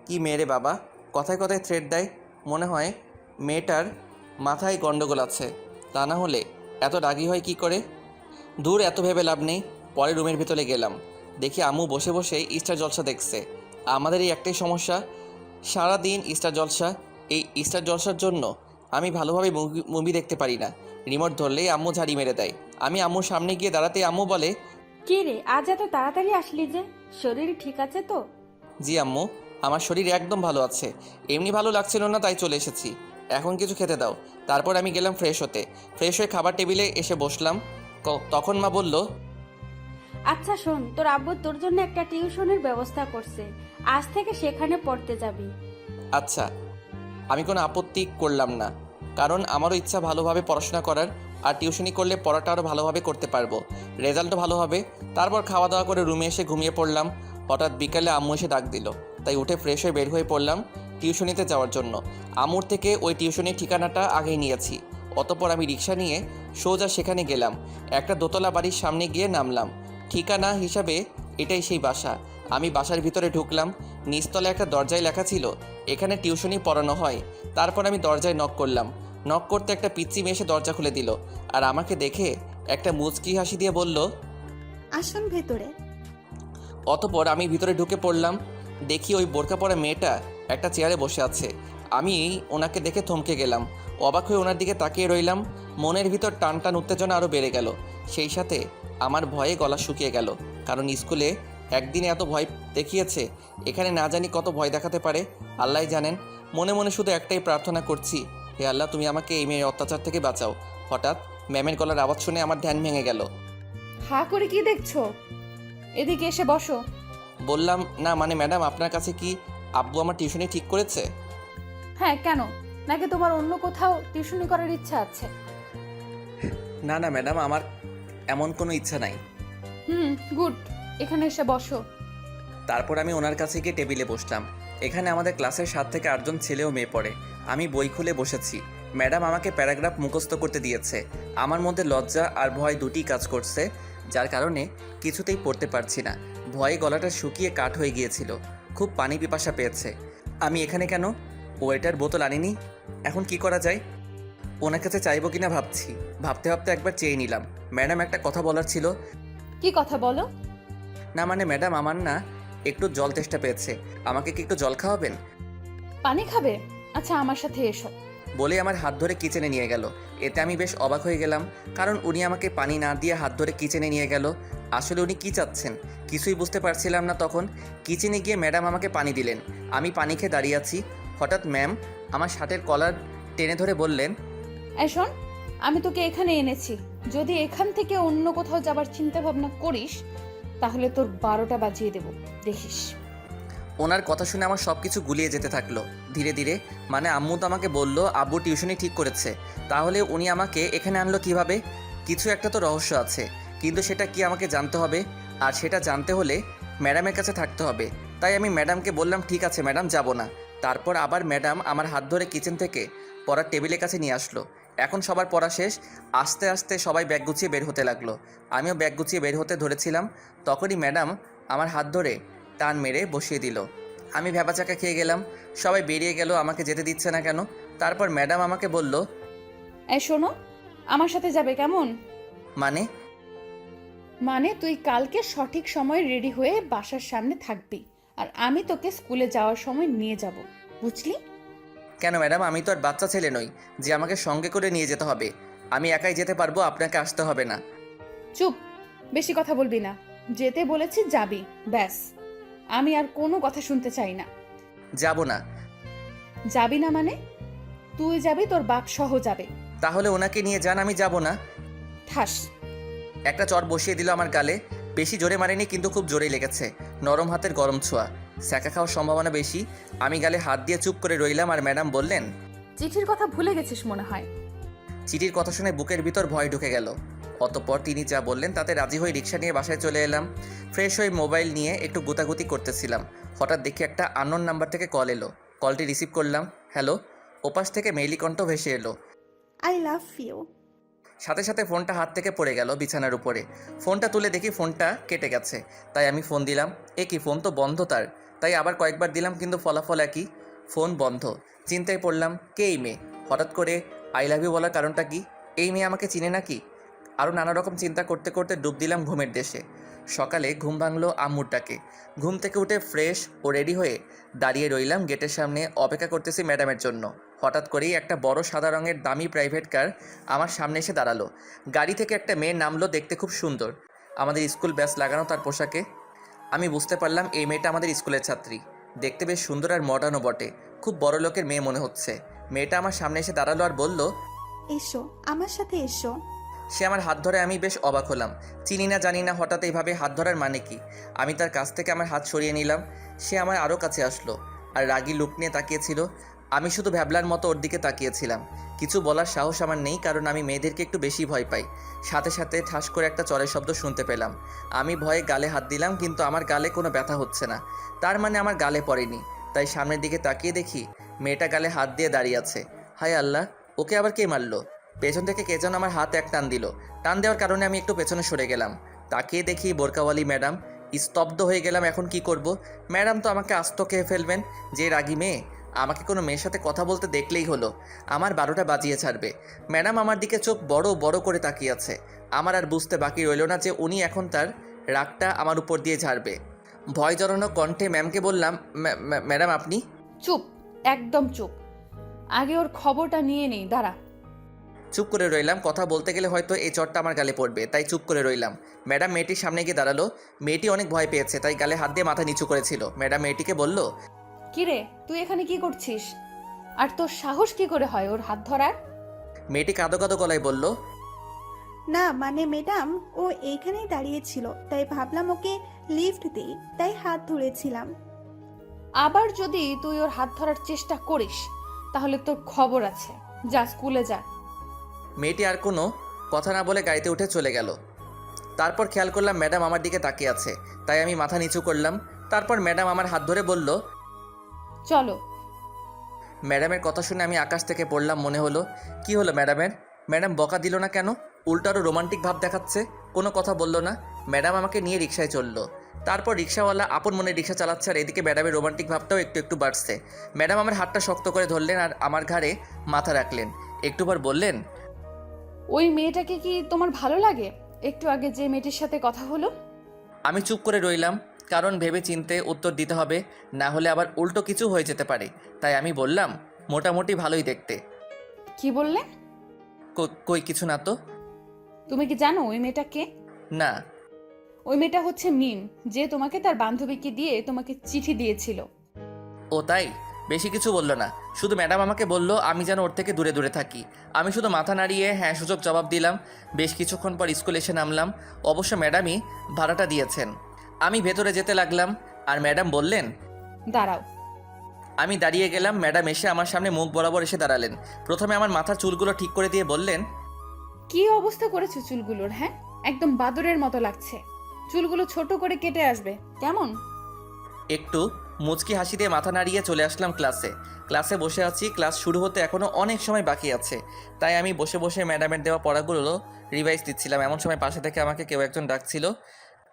কি মেয়ে বাবা, কথায় কথায় থ্রেট দেয়। মনে হয় মেয়েটার মাথায় গন্ডগোল আছে, তা না হলে এত রাগী হয় কি করে? দূর, এত ভেবে লাভ নেই। পরে রুমের ভিতরে গেলাম, দেখি আম্মু বসে বসে স্টার জলসা দেখছে। আমাদের এই একটাই সমস্যা, সারাদিন স্টার জলসা। এই স্টার জলসার জন্য আমি ভালোভাবে মুভি দেখতে পারি না। রিমোট ধরলেই আম্মু ঝাড়ি মেরে দেয়। আমি আম্মুর সামনে গিয়ে দাঁড়াতে আম্মু বলে, কি রে, আজ এত তাড়াতাড়ি আসলি যে? শরীর ঠিক আছে তো? জি আম্মু, আমার শরীর একদম ভালো আছে। এমনি ভালো লাগছিল না, তাই চলে এসেছি। এখন কিছু খেতে দাও। তারপর আমি গেলাম ফ্রেশ হতে। ফ্রেশ হয়ে খাবার টেবিলে এসে বসলাম। তখন মা বলল, আচ্ছা শোন, তোর আব্বু তোর জন্য একটা টিউশনের ব্যবস্থা করছে, আজ থেকে সেখানে পড়তে যাবি। আচ্ছা। আমি কোনো আপত্তি করলাম না, কারণ আমারও ইচ্ছা ভালোভাবে পড়াশোনা করার। আর টিউশনি করলে পড়াটা আরও ভালোভাবে করতে পারবো, রেজাল্টও ভালো হবে। তারপর খাওয়া দাওয়া করে রুমে এসে ঘুমিয়ে পড়লাম। হঠাৎ বিকালে আম্মু এসে ডাক দিল, তাই উঠে ফ্রেশ হয়ে বের হয়ে পড়লাম টিউশনিতে যাওয়ার জন্য। আম্মুর থেকে ওই টিউশনির ঠিকানাটা আগেই নিয়েছি। অতঃপর আমি রিক্সা নিয়ে সোজা সেখানে গেলাম। একটা দোতলা বাড়ির সামনে গিয়ে নামলাম। ঠিকানা হিসাবে এটাই সেই বাসা। আমি বাসার ভিতরে ঢুকলাম। নিচতলায় একটা দরজায় লেখা ছিল, এখানে টিউশনি পড়ানো হয়। তারপর আমি দরজায় নক করলাম। নক করতে একটা পিচ্চি মেয়ে এসে দরজা খুলে দিল, আর আমাকে দেখে একটা মুচকি হাসি দিয়ে বলল, আসুন ভেতরে। অতঃপর আমি ভিতরে ঢুকে পড়লাম। দেখি ওই বোরকা পরা মেয়েটা একটা চেয়ারে বসে আছে। আমি ওনাকে দেখে থমকে গেলাম। অবাক হয়ে ওনার দিকে তাকিয়ে রইলাম। মনের ভিতর টান টান উত্তেজনা আরও বেড়ে গেল। সেই সাথে আমার ভয়ে গলা শুকিয়ে গেল, কারণ স্কুলে একদিনে এত ভয় দেখিয়েছে, এখানে না জানি কত ভয় দেখাতে পারে, আল্লাহই জানেন। মনে মনে শুধু একটাই প্রার্থনা করছি, হে আল্লাহ, তুমি আমাকে এই মেয়ের অত্যাচার থেকে বাঁচাও। হঠাৎ ম্যামের গলার আওয়াজ শুনে আমার ধ্যান ভেঙে গেল। হা করে কি দেখছো? এদিকে এসে বসো। বললাম, না মানে ম্যাডাম, আপনার কাছে কি আব্বু আমার টিউশনি ঠিক করেছে? হ্যাঁ, কেন? নাকি তোমার অন্য কোথাও টিউশনি করার ইচ্ছা আছে? না না ম্যাডাম, আমার এমন কোনো ইচ্ছা নাই। গুড, এখানে এসে বসো। তারপর আমি ওনার কাছে গিয়ে টেবিলে বসলাম। এখানে আমাদের ক্লাসের 7 থেকে 8 জন ছেলে ও মেয়ে পড়ে। আমি বই খুলে বসেছি। ম্যাডাম আমাকে প্যারাগ্রাফ মুখস্থ করতে দিয়েছে। আমার মধ্যে লজ্জা আর ভয় দুটিই কাজ করছে, যার কারণে কিছুতেই পড়তে পারছি না। ভয়ে গলাটা শুকিয়ে কাঠ হয়ে গিয়েছিল। খুব পানি পিপাসা পেয়েছে। আমি এখানে কেন? ওয়েটার বোতল আনিনি। এখন কি করা যায়? ওনার কাছে চাইবো কিনা ভাবছি। ভাবতে ভাবতে একবার চেয়ে নিলাম। ম্যাডাম, একটা কথা বলার ছিল। কি কথা বলো? না মানে ম্যাডাম, আমার না একটু জল তেষ্টা পেয়েছে। আমাকে কি একটু জল খাওয়াবেন? পানি খাবে? আচ্ছা, আমার সাথে এসো। বলে আমার হাত ধরে কিচেনে নিয়ে গেল। এতে আমি বেশ অবাক হয়ে গেলাম, কারণ উনি আমাকে পানি না দিয়ে হাত ধরে কিচেনে নিয়ে গেল। আসলে উনি কি চাচ্ছেন কিছুই বুঝতে পারছিলাম না তখন। কিচেনে গিয়ে ম্যাডাম আমাকে পানি দিলেন। আমি পানি খেয়ে দাঁড়িয়ে আছি। হঠাৎ ম্যাম আমার শার্টের কলার টেনে ধরে বললেন, এই শোন, আমি তোকে এখানে এনেছি, যদি এখান থেকে অন্য কোথাও যাবার চিন্তা ভাবনা করিস তাহলে তোর 12টা বাজিয়ে দেব, দেখিস। ওনার কথা শুনে আমার সব কিছু গুলিয়ে যেতে থাকলো ধীরে ধীরে। মানে আম্মু তো আমাকে বলল আব্বু টিউশনি ঠিক করেছে, তাহলে উনি আমাকে এখানে আনলো কিভাবে? কিছু একটা তো রহস্য আছে, কিন্তু সেটা কি আমাকে জানতে হবে। আর সেটা জানতে হলে ম্যাডামের কাছে থাকতে হবে। তাই আমি ম্যাডামকে বললাম, ঠিক আছে ম্যাডাম, যাব না। তারপর আবার ম্যাডাম আমার হাত ধরে কিচেন থেকে পড়ার টেবিলের কাছে নিয়ে আসলো। এখন সবার পড়া শেষ। আস্তে আস্তে সবাই ব্যাগ গুছিয়ে বের হতে লাগলো। আমিও ব্যাগ গুছিয়ে বের হতে ধরেছিলাম, তখনই ম্যাডাম আমার হাত ধরে টান মেরে বসিয়ে দিল। আমি ভ্যাবাচাকা খেয়ে গেলাম। সবাই বেরিয়ে গেল, আমাকে যেতে দিচ্ছে না কেন। তারপর ম্যাডাম আমাকে বলল, এই শোনো, আমার সাথে যাবে কেমন? মানে? মানে তুই কালকে সঠিক সময় রেডি হয়ে বাসার সামনে থাকবি, আর আমি তোকে স্কুলে যাওয়ার সময় নিয়ে যাব, বুঝলি? কেন ম্যাডাম, আমি তো আর বাচ্চা ছেলে নই যে আমাকে সঙ্গে করে নিয়ে যেতে হবে। আমি একাই যেতে পারবো, আপনাকে আসতে হবে না। চুপ, বেশি কথা বলবি না। যেতে বলেছি যাবি, ব্যাস। আমি আর কোনো কথা শুনতে চাই না। যাব না। যাবি না মানে? তুই যাবি, তোর বাপ সহ যাবে। তাহলে ওনাকে নিয়ে যান, আমি যাব না। ঠাস। একটা চট বসিয়ে দিল আমার গালে। বেশি জোরে মারেনি, কিন্তু খুব জোরেই লেগেছে। নরম হাতের গরম ছোঁয়া, স্যাকা খাওয়ার সম্ভাবনা বেশি। আমি গালে হাত দিয়ে চুপ করে রইলাম, আর ম্যাডাম বললেন, চিঠির কথা ভুলে গেছিস মনে হয়। চিঠির কথা শুনে বুকের ভিতর ভয় ঢুকে গেল। অতঃপর তিনি যা বললেন তাতে রাজি হয়ে রিক্সা নিয়ে বাসায় চলে এলাম। ফ্রেশ হয়ে মোবাইল নিয়ে একটু গুতাগুতি করতেছিলাম, হঠাৎ দেখি একটা আননোন নাম্বার থেকে কল এলো। কলটি রিসিভ করলাম। হ্যালো। ওপাশ থেকে মেইলি কণ্ঠ ভেসে এলো, আই লাভ ইউ। সাথে সাথে ফোনটা হাত থেকে পড়ে গেল বিছানার উপরে। ফোনটা তুলে দেখি ফোনটা কেটে গেছে। তাই আমি ফোন দিলাম। এ কি, ফোন তো বন্ধ তার। তাই আবার কয়েকবার দিলাম, কিন্তু ফলাফল একই, ফোন বন্ধ। চিন্তায় পড়লাম, কে এই মেয়ে? হঠাৎ করে আই লাভ ইউ বলার কারণটা কি? এই মেয়ে আমাকে চিনে নাকি? আরও নানা রকম চিন্তা করতে করতে ডুব দিলাম ঘুমের দেশে। সকালে ঘুম ভাঙলো আম্মুর ডাকে। ঘুম থেকে উঠে ফ্রেশ ও রেডি হয়ে দাঁড়িয়ে রইলাম গেটের সামনে, অপেক্ষা করতেছি ম্যাডামের জন্য। হঠাৎ করেই একটা বড় সাদা রঙের দামি প্রাইভেট কার আমার সামনে এসে দাঁড়ালো। গাড়ি থেকে একটা মেয়ে নামলো, দেখতে খুব সুন্দর, আমাদের স্কুল ব্যাচ লাগানো তার পোশাকে। আমি বুঝতে পারলাম এই মেয়েটা আমাদের স্কুলের ছাত্রী। দেখতে বেশ সুন্দর আর মডার্নও বটে। খুব বড় লোকের মেয়ে মনে হচ্ছে। মেয়েটা আমার সামনে এসে দাঁড়ালো আর বলল, এসো আমার সাথে এসো। সে আমার হাত ধরে। আমি বেশ অবাক হলাম। চিনি না জানি না, হঠাৎ এইভাবে হাত ধরার মানে কি? আমি তার কাছ থেকে আমার হাত সরিয়ে নিলাম। সে আমার আরও কাছে আসলো আর রাগী লুক নিয়ে তাকিয়েছিল। আমি শুধু ভ্যাবলার মতো ওর দিকে তাকিয়েছিলাম। কিছু বলার সাহস আমার নেই, কারণ আমি মেয়েদেরকে একটু বেশি ভয় পাই। সাথে সাথে ঠাস করে একটা চরের শব্দ শুনতে পেলাম। আমি ভয়ে গালে হাত দিলাম, কিন্তু আমার গালে কোনো ব্যথা হচ্ছে না। তার মানে আমার গালে পড়েনি। তাই সামনের দিকে তাকিয়ে দেখি মেয়েটা গালে হাত দিয়ে দাঁড়িয়ে আছে। হায় আল্লাহ, ওকে আবার কে মারলো? পেছন থেকে কে যেন আমার হাত এক টান দিল। টান দেওয়ার কারণে আমি একটু পেছনে সরে গেলাম। তাকিয়ে দেখি বোরকাওয়ালি ম্যাডাম। স্তব্ধ হয়ে গেলাম, এখন কি করব? ম্যাডাম তো আমাকে আস্ত খেয়ে ফেলবেন। যে রাগী মেয়ে, আমাকে কোনো মেয়ের সাথে কথা বলতে দেখলেই হলো আমার 12টা বাজিয়ে ছাড়বে। ম্যাডাম আমার দিকে চোখ বড় বড় করে তাকিয়ে আছে। আমার আর বুঝতে বাকি রইল না যে উনি এখন তার রাগটা আমার উপর দিয়ে ঝাড়বে। ভয় জড়ানো কণ্ঠে ম্যামকে বললাম, ম্যাডাম আপনি? চুপ, একদম চুপ। আগে ওর খবরটা নিয়ে নেই, দাঁড়া। চুপ করে রইলাম। কথা বলতে গেলে হয়তো এই চটটা আমার গালে পড়বে, তাই চুপ করে রইলাম। ম্যাডাম মেয়েটির সামনে গিয়ে দাঁড়ালো। মেয়েটি অনেক ভয় পেয়েছে, তাই গালে হাত দিয়ে মাথা নিচু করেছিল। ম্যাডাম মেয়েটিকে বলল, কিরে, তুই এখানে কি করছিস? আর তোর সাহস কি করে হয় ওর হাত ধরার? মেয়েটি কাঁদো কাঁদো গলায় বলল, না মানে ম্যাডাম, ও এইখানেই দাঁড়িয়েছিল, তাই ভাবলাম ওকে লিফট দিই, তাই হাত ধরেছিলাম। আবার যদি তুই ওর হাত ধরার চেষ্টা করিস তাহলে তোর খবর আছে। যা, স্কুলে যা। মেয়েটি আর কোনো কথা না বলে গাড়িতে উঠে চলে গেল। তারপর খেয়াল করলাম ম্যাডাম আমার দিকে তাকিয়ে আছে, তাই আমি মাথা নিচু করলাম। তারপর ম্যাডাম আমার হাত ধরে বলল, চলো। ম্যাডামের কথা শুনে আমি আকাশ থেকে পড়লাম মনে হলো। কি হলো ম্যাডামের? ম্যাডাম বকা দিল না কেন? উল্টো আরও রোমান্টিক ভাব দেখাচ্ছে। কোনো কথা বলল না। ম্যাডাম আমাকে নিয়ে রিকশায় চললো। তারপর রিকশাওয়ালা আপন মনে রিকশা চালাচ্ছে, আর এদিকে ম্যাডামের রোমান্টিক ভাবটাও একটু একটু বাড়ছে। ম্যাডাম আমার হাতটা শক্ত করে ধরলেন আর আমার ঘাড়ে মাথা রাখলেন। একটুবার বললেন, ওই মেয়েটাকে কি তোমার ভালো লাগে? একটু আগে যে মেয়েটির সাথে কথা হলো? আমি চুপ করে রইলাম, কারণ ভেবে চিনতে উত্তর দিতে হবে, না হলে আবার উল্টো কিছু হয়ে যেতে পারে। তাই আমি বললাম, মোটামুটি ভালোই দেখতে। কি বললে? কই কিছু না তো। তুমি কি জানো ওই মেয়েটা কে? না। ওই মেয়েটা হচ্ছে মিম, যে তোমাকে তার বান্ধবীকে দিয়ে তোমাকে চিঠি দিয়েছিল। ও তাই? বেশি কিছু বললো না, শুধু ম্যাডাম আমাকে বলল আমি যেন ওর থেকে দূরে দূরে থাকি। আমি শুধু মাথা নাড়িয়ে হ্যাঁ সূচক জবাব দিলাম। বেশ কিছুক্ষণ পর স্কুল এসে নামলাম। অবশ্য ম্যাডামই ভাড়াটা দিয়েছেন। আমি ভেতরে যেতে লাগলাম, আর ম্যাডাম বললেন, দাঁড়াও। আমি দাঁড়িয়ে গেলাম। ম্যাডাম এসে আমার সামনে মুখ বরাবর এসে দাঁড়ালেন। প্রথমে আমার মাথার চুলগুলো ঠিক করে দিয়ে বললেন, কি অবস্থা করেছো চুলগুলোর? হ্যাঁ, একদম বাদরের মতো লাগছে। চুলগুলো ছোট করে কেটে আসবে কেমন? একটু মুচকি হাসি দিয়ে মাথা নাড়িয়ে চলে আসলাম ক্লাসে। ক্লাসে বসে আছি। ক্লাস শুরু হতে এখনও অনেক সময় বাকি আছে, তাই আমি বসে বসে ম্যাডামের দেওয়া পড়াগুলো রিভাইজ দিচ্ছিলাম। এমন সময় পাশে থেকে আমাকে কেউ একজন ডাকছিল।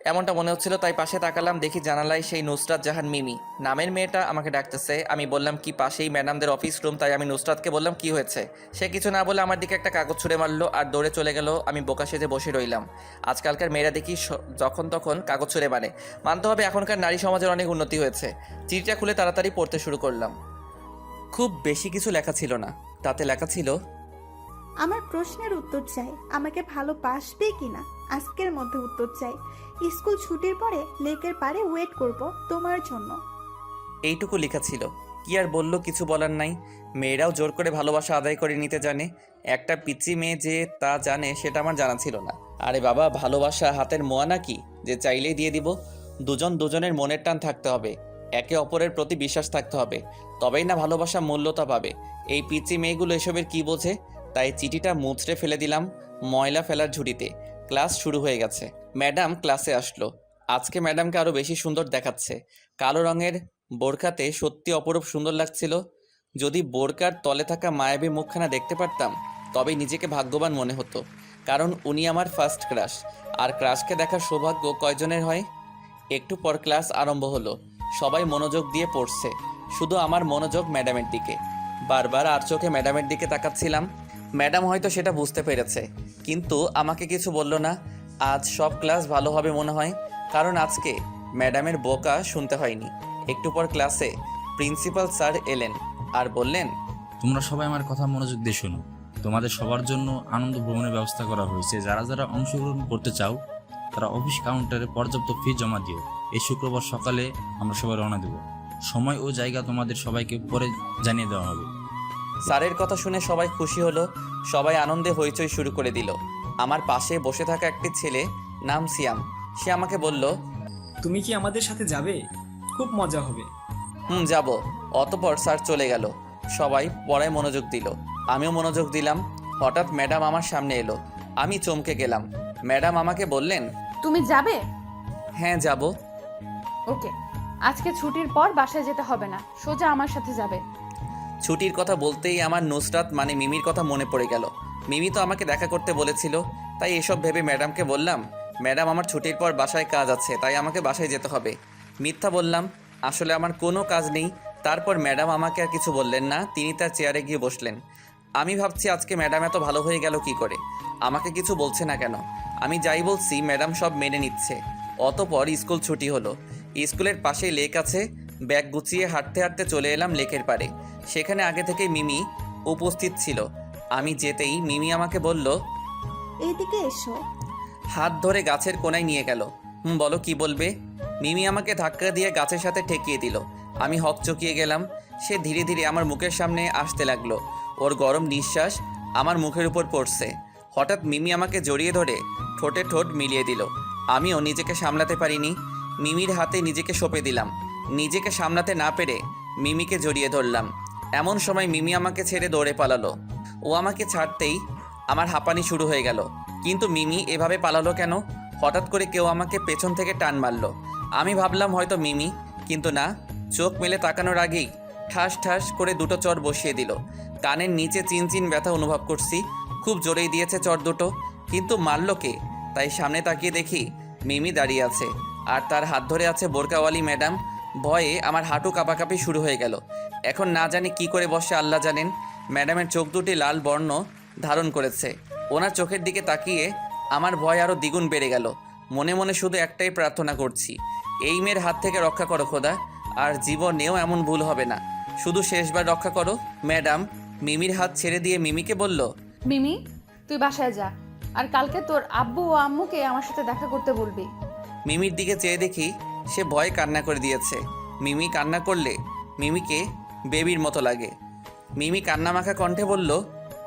এমনটা মনে হচ্ছিল, তাই পাশে তাকালাম, দেখি জানালায় সেই নুসরাত জাহান মিমি নামের মেয়েটা আমাকে ডাকতেছে। আমি বললাম কি পাশেই ম্যাডামদের অফিস রুম, তাই আমি নুসরাতকে বললাম কি হয়েছে। সে কিছু না বলে আমার দিকে একটা কাগজ ছুঁড়ে মারলো আর দৌড়ে চলে গেল। আমি বোকা সেজে বসে রইলাম। আজকালকার মেয়েরা দেখি যখন তখন কাগজ ছুঁড়ে মারে। মানতে হবে এখনকার নারী সমাজের অনেক উন্নতি হয়েছে। চিঠিটা খুলে তাড়াতাড়ি পড়তে শুরু করলাম। খুব বেশি কিছু লেখা ছিল না, তাতে লেখা ছিল, আমার প্রশ্নের উত্তর চাই, আমাকে ভালোবাসবে কিনা আজকের মধ্যে উত্তর চাই। স্কুল ছুটির পরে লেকের পাড়ে ওয়েট করব তোমার জন্য। এইটুকু লেখা ছিল। কি আর বললো, কিছু বলার নাই। মেয়েরাও জোর করে ভালোবাসা আদায় করে নিতে জানে। একটা পিচ্চি মেয়ে যে তা জানে সেটা আমার জানা ছিল না। আরে বাবা, ভালোবাসা হাতের মোয়া নাকি যে চাইলেই দিয়ে দিব? দুজন দুজনের মনের টান থাকতে হবে, একে অপরের প্রতি বিশ্বাস থাকতে হবে, তবেই না ভালোবাসা মূল্যতা পাবে। এই পিচ্চি মেয়েগুলো এসবের কি বোঝে? তাই চিঠিটা মুচড়ে ফেলে দিলাম ময়লা ফেলার ঝুড়িতে। ক্লাস শুরু হয়ে গেছে। ম্যাডাম ক্লাসে আসলো। আজকে ম্যাডামকে আরও বেশি সুন্দর দেখাচ্ছে। কালো রঙের বোরকাতে সত্যি অপরূপ সুন্দর লাগছিল। যদি বোরকার তলে থাকা মায়াবী মুখখানা দেখতে পারতাম তবেই নিজেকে ভাগ্যবান মনে হতো, কারণ উনি আমার ফার্স্ট ক্রাশ। আর ক্রাশকে দেখার সৌভাগ্য কয়জনের হয়? একটু পর ক্লাস আরম্ভ হলো। সবাই মনোযোগ দিয়ে পড়ছে, শুধু আমার মনোযোগ ম্যাডামের দিকে। বারবার আর চোখে ম্যাডামের দিকে তাকাচ্ছিলাম। ম্যাডাম হয়তো সেটা বুঝতে পেরেছে, কিন্তু আমাকে কিছু বলল না। আজ সব ক্লাস ভালো হবে মনে হয়, কারণ আজকে ম্যাডামের বকা শুনতে হয়নি। একটু পর ক্লাসে প্রিন্সিপাল স্যার এলেন আর বললেন, তোমরা সবাই আমার কথা মনোযোগ দিয়ে শোনো। তোমাদের সবার জন্য আনন্দ ভ্রমণের ব্যবস্থা করা হয়েছে। যারা যারা অংশগ্রহণ করতে চাও তারা অফিস কাউন্টারে পর্যাপ্ত ফি জমা দিও। এই শুক্রবার সকালে আমরা সবাই রওনা দেব। সময় ও জায়গা তোমাদের সবাইকে পরে জানিয়ে দেওয়া হবে। স্যারের কথা শুনে সবাই খুশি হলো। সবাই আনন্দে হইচই শুরু করে দিল। আমার পাশে বসে থাকা একটি ছেলে, নাম সিয়াম, সে আমাকে বলল, তুমি কি আমাদের সাথে যাবে? খুব মজা হবে। যাব। অতপর স্যার চলে গেল। সবাই পড়ায় মনোযোগ দিল, আমিও মনোযোগ দিলাম। হঠাৎ ম্যাডাম আমার সামনে এলো। আমি চমকে গেলাম। ম্যাডাম আমাকে বললেন, তুমি যাবে? হ্যাঁ যাব। ওকে, আজকে ছুটির পর বাসায় যেতে হবে না, সোজা আমার সাথে যাবে। ছুটির কথা বলতেই আমার নুসরাত মানে মিমির কথা মনে পড়ে গেল। মিমি তো আমাকে দেখা করতে বলেছিল, তাই এসব ভেবে ম্যাডামকে বললাম, ম্যাডাম আমার ছুটির পর বাসায় কাজ আছে, তাই আমাকে বাসায় যেতে হবে। মিথ্যা বললাম, আসলে আমার কোনো কাজ নেই। তারপর ম্যাডাম আমাকে আর কিছু বললেন না, তিনি তার চেয়ারে গিয়ে বসলেন। আমি ভাবছি আজকে ম্যাডাম এত ভালো হয়ে গেল কি করে, আমাকে কিছু বলছে না কেন? আমি যাই বলছি ম্যাডাম সব মেনে নিচ্ছে। অতপর স্কুল ছুটি হলো। স্কুলের পাশেই লেক আছে। ব্যাগ গুছিয়ে হাঁটতে হাঁটতে চলে এলাম লেকের পাড়ে। সেখানে আগে থেকে মিমি উপস্থিত ছিল। আমি যেতেই মিমি আমাকে বলল, এইদিকে এসো। হাত ধরে গাছের কোনায় নিয়ে গেল। বলো কি বলবে? মিমি আমাকে ধাক্কা দিয়ে গাছের সাথে ঠেকিয়ে দিল। আমি হকচকিয়ে গেলাম। সে ধীরে ধীরে আমার মুখের সামনে আসতে লাগলো। ওর গরম নিঃশ্বাস আমার মুখের উপর পড়ছে। হঠাৎ মিমি আমাকে জড়িয়ে ধরে ঠোঁটে ঠোঁট মিলিয়ে দিল। আমিও নিজেকে সামলাতে পারিনি। মিমির হাতে নিজেকে সঁপে দিলাম। নিজেকে সামলাতে না পেরে মিমিকে জড়িয়ে ধরলাম। এমন সময় মিমি আমাকে ছেড়ে দৌড়ে পালালো। ও আমাকে ছাড়তেই আমার হাঁপানি শুরু হয়ে গেল। কিন্তু মিমি এভাবে পালালো কেন? হঠাৎ করে কেউ আমাকে পেছন থেকে টান মারলো। আমি ভাবলাম হয়তো মিমি, কিন্তু না। চোখ মেলে তাকানোর আগেই ঠাস ঠাস করে দুটো চর বসিয়ে দিল। কানের নিচে চিনচিন ব্যথা অনুভব করছি। খুব জোরেই দিয়েছে চর দুটো, কিন্তু মারলো কে? তাই সামনে তাকিয়ে দেখি মিমি দাঁড়িয়ে আছে, আর তার হাত ধরে আছে বোরকাওয়ালি ম্যাডাম। ভয়ে আমার হাঁটু কাঁপাকাঁপি শুরু হয়ে গেল। এখন না জানি কি করে বসে আল্লাহ জানেন। ম্যাডামের চোখ দুটি লাল বর্ণ ধারণ করেছে। ওনার চোখের দিকে তাকিয়ে আমার ভয় আরও দ্বিগুণ বেড়ে গেল। মনে মনে শুধু একটাই প্রার্থনা করছি, এই মেয়ের হাত থেকে রক্ষা করো খোদা, আর জীবনেও এমন ভুল হবে না। শুধু শেষবার রক্ষা করো। ম্যাডাম মিমির হাত ছেড়ে দিয়ে মিমিকে বলল, মিমি, তুই বাসায় যা, আর কালকে তোর আব্বু ও আম্মুকে আমার সাথে দেখা করতে বলবি। মিমির দিকে চেয়ে দেখি সে ভয়ে কান্না করে দিয়েছে। মিমি কান্না করলে মিমিকে বেবির মতো লাগে। মিমি কান্নামাখা কণ্ঠে বলল,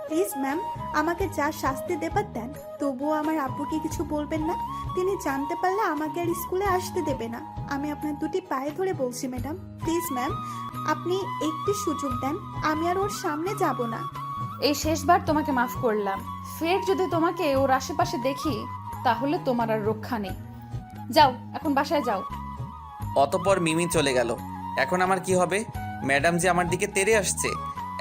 প্লিজ ম্যাম, আমাকে যা শাস্তি দেবার দেন, তবুও আমার আব্বুকে কিছু বলবেন না। তিনি জানতে পারলে আমাকে আর স্কুলে আসতে দেবে না। আমি আপনার দুটি পায়ে ধরে বলছি ম্যাডাম, প্লিজ ম্যাম, আপনি একটু সুযোগ দেন, আমি আর ওর সামনে যাব না। এই শেষবার তোমাকে মাফ করলাম। ফের যদি তোমাকে ওর আশেপাশে দেখি তাহলে তোমার আর রক্ষা নেই। যাও, এখন বাসায় যাও। অতপর মিমি চলে গেল। এখন আমার কি হবে? ম্যাডাম যে আমার দিকে তেড়ে আসছে,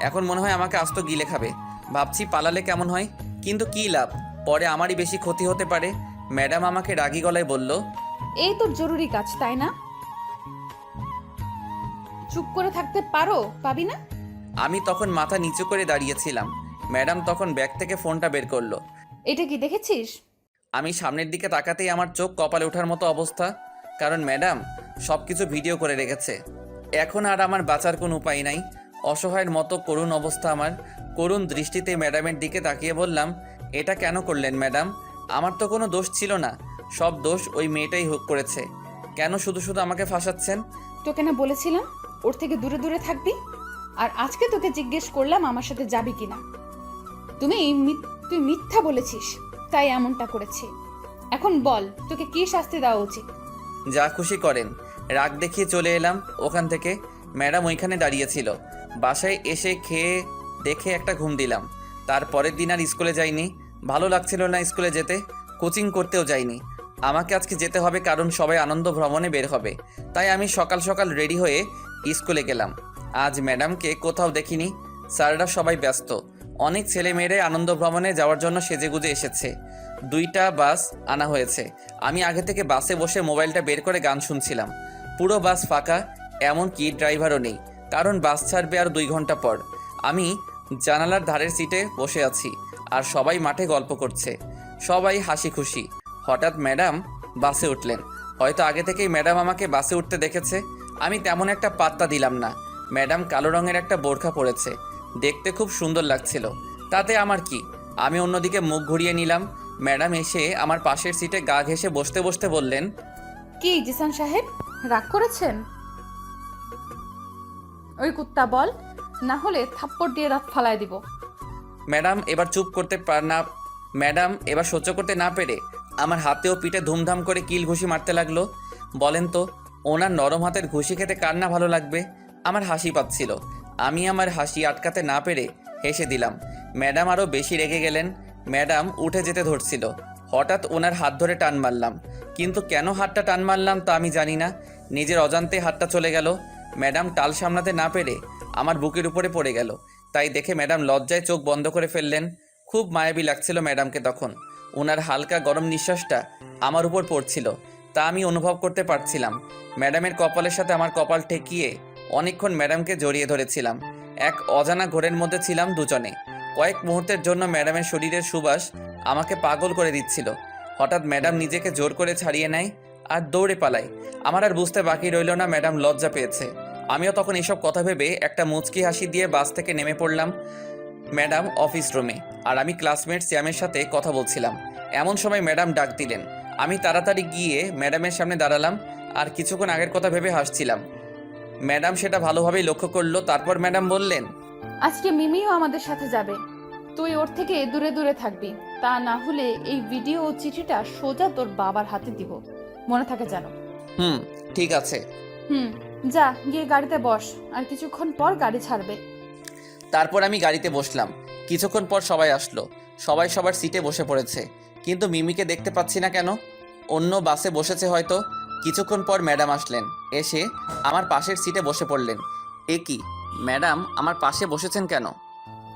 এখন মনে হয় আমাকে আস্ত গিলে খাবে। ভাবছি পালালে কেমন হয়, কিন্তু কী লাভ, পরে আমারই বেশি ক্ষতি হতে পারে। ম্যাডাম আমাকে রাগী গলায় বলল, এই তোর জরুরি কাজ, তাই না? চুপ করে থাকতে পাবি না? আমি তখন মাথা নিচু করে দাঁড়িয়েছিলাম। ম্যাডাম তখন ব্যাগ থেকে ফোনটা বের করলো। এটা কি দেখেছিস? আমি সামনের দিকে তাকাতেই আমার চোখ কপালে ওঠার মতো অবস্থা, কারণ ম্যাডাম সব কিছু ভিডিও করে রেখেছে। এখন আর আমার বাঁচার কোনো উপায় নাই। অসহায়ের মতো করুণ অবস্থা আমার। করুণ দৃষ্টিতে ম্যাডামের দিকে তাকিয়ে বললাম, এটা কেন করলেন ম্যাডাম? আমার তো কোনো দোষ ছিল না, সব দোষ ওই মেয়েটাই করেছে। কেন শুধু শুধু আমাকে ফাঁসাচ্ছেন? তোকে না বলেছিলাম ওর থেকে দূরে দূরে থাকবি? আর আজকে তোকে জিজ্ঞেস করলাম আমার সাথে যাবি কিনা। তুই মিথ্যা বলেছিস, তাই এমনটা করেছি। এখন বল, তোকে কি শাস্তি দেওয়া উচিত? যা খুশি করেন। রাগ দেখিয়ে চলে এলাম ওখান থেকে। ম্যাডাম ওইখানে দাঁড়িয়েছিল। বাসায় এসে খেয়ে দেখে একটা ঘুম দিলাম। তারপরের দিন আর স্কুলে যাইনি। ভালো লাগছিল না স্কুলে যেতে, কোচিং করতেও যাইনি। আমাকে আজকে যেতে হবে, কারণ সবাই আনন্দ ভ্রমণে বের হবে। তাই আমি সকাল সকাল রেডি হয়ে স্কুলে গেলাম। আজ ম্যাডামকে কোথাও দেখিনি। স্যাররা সবাই ব্যস্ত। অনেক ছেলে মেয়েরাই আনন্দ ভ্রমণে যাওয়ার জন্য সেজেগুজে এসেছে। 2টা বাস আনা হয়েছে। আমি আগে থেকে বাসে বসে মোবাইলটা বের করে গান শুনছিলাম। পুরো বাস ফাঁকা, এমনকি ড্রাইভারও নেই, কারণ বাস ছাড়বে আর 2 ঘন্টা পর। আমি জানালার ধারের সিটে বসে আছি, আর সবাই মাঠে গল্প করছে। সবাই হাসি খুশি। হঠাৎ ম্যাডাম বাসে উঠলেন। হয়তো আগে থেকেই ম্যাডাম আমাকে বাসে উঠতে দেখেছে। আমি তেমন একটা পাত্তা দিলাম না। ম্যাডাম কালো রঙের একটা বোরখা পরেছে, দেখতে খুব সুন্দর লাগছিল। তাতে আমার কি? আমি অন্যদিকে মুখ ঘুরিয়ে নিলাম। ম্যাডাম এসে আমার পাশের সিটে গা ঘেঁষে বসতে বসতে বললেন, কি জিসান সাহেব, রাগ করেছেন? ওই কুত্তা বল, না হলে থাপ্পড় দিয়ে দাঁত ফালায় দিব। ম্যাডাম এবার সহ্য করতে না পেরে আমার হাতে ও পিঠে ধুমধাম করে কিল ঘুষি মারতে লাগলো। বলেন তো, ওনার নরম হাতের ঘুষি খেতে কার না ভালো লাগবে? আমার হাসি পাচ্ছিল। আমি আমার হাসি আটকাতে না পেরে হেসে দিলাম। ম্যাডাম আরও বেশি রেগে গেলেন। ম্যাডাম উঠে যেতে ধরছিল। হঠাৎ ওনার হাত ধরে টান মারলাম, কিন্তু কেন হাতটা টান মারলাম তা আমি জানি না। নিজের অজান্তে হাতটা চলে গেল। ম্যাডাম টাল সামলাতে না পেরে আমার বুকের উপরে পড়ে গেল। তাই দেখে ম্যাডাম লজ্জায় চোখ বন্ধ করে ফেললেন। খুব মায়াবী লাগছিল ম্যাডামকে তখন। ওনার হালকা গরম নিঃশ্বাসটা আমার উপর পড়ছিল, তা আমি অনুভব করতে পারছিলাম। ম্যাডামের কপালের সাথে আমার কপাল ঠেকিয়ে অনেকক্ষণ ম্যাডামকে জড়িয়ে ধরেছিলাম। এক অজানা ঘোরের মধ্যে ছিলাম দুজনে। কয়েক মুহূর্তের জন্য ম্যাডামের শরীরের সুবাস আমাকে পাগল করে দিচ্ছিল। হঠাৎ ম্যাডাম নিজেকে জোর করে ছাড়িয়ে নেয় আর দৌড়ে পালায়। আমার আর বুঝতে বাকি রইল না ম্যাডাম লজ্জা পেয়েছে। আমিও তখন এসব কথা ভেবে একটা মুচকি হাসি দিয়ে বাস থেকে নেমে পড়লাম। ম্যাডাম অফিস রুমে, আর আমি ক্লাসমেট শ্যামের সাথে কথা বলছিলাম। এমন সময় ম্যাডাম ডাক দিলেন। আমি তাড়াতাড়ি গিয়ে ম্যাডামের সামনে দাঁড়ালাম, আর কিছুক্ষণ আগের কথা ভেবে হাসছিলাম। ম্যাডাম সেটা ভালোভাবেই লক্ষ্য করলো। তারপর ম্যাডাম বললেন, আজকে মিমিও আমাদের সাথে যাবে, তুই ওর থেকে দূরে দূরে থাকবি। তা না হলে এই ভিডিও ও চিঠিটা সোজা তোর বাবার হাতে দিব, মনে থাকে যেন। ঠিক আছে। যা গিয়ে গাড়িতে বস, আর কিছুক্ষণ পর গাড়ি ছাড়বে। তারপর আমি গাড়িতে বসলাম। কিছুক্ষণ পর সবাই আসলো। সবাই সবার সিটে বসে পড়েছে, কিন্তু মিমিকে দেখতে পাচ্ছি না কেন? অন্য বাসে বসেছে হয়তো। কিছুক্ষণ পর ম্যাডাম আসলেন, এসে আমার পাশের সিটে বসে পড়লেন। এ কি, ম্যাডাম আমার পাশে বসেছেন কেন?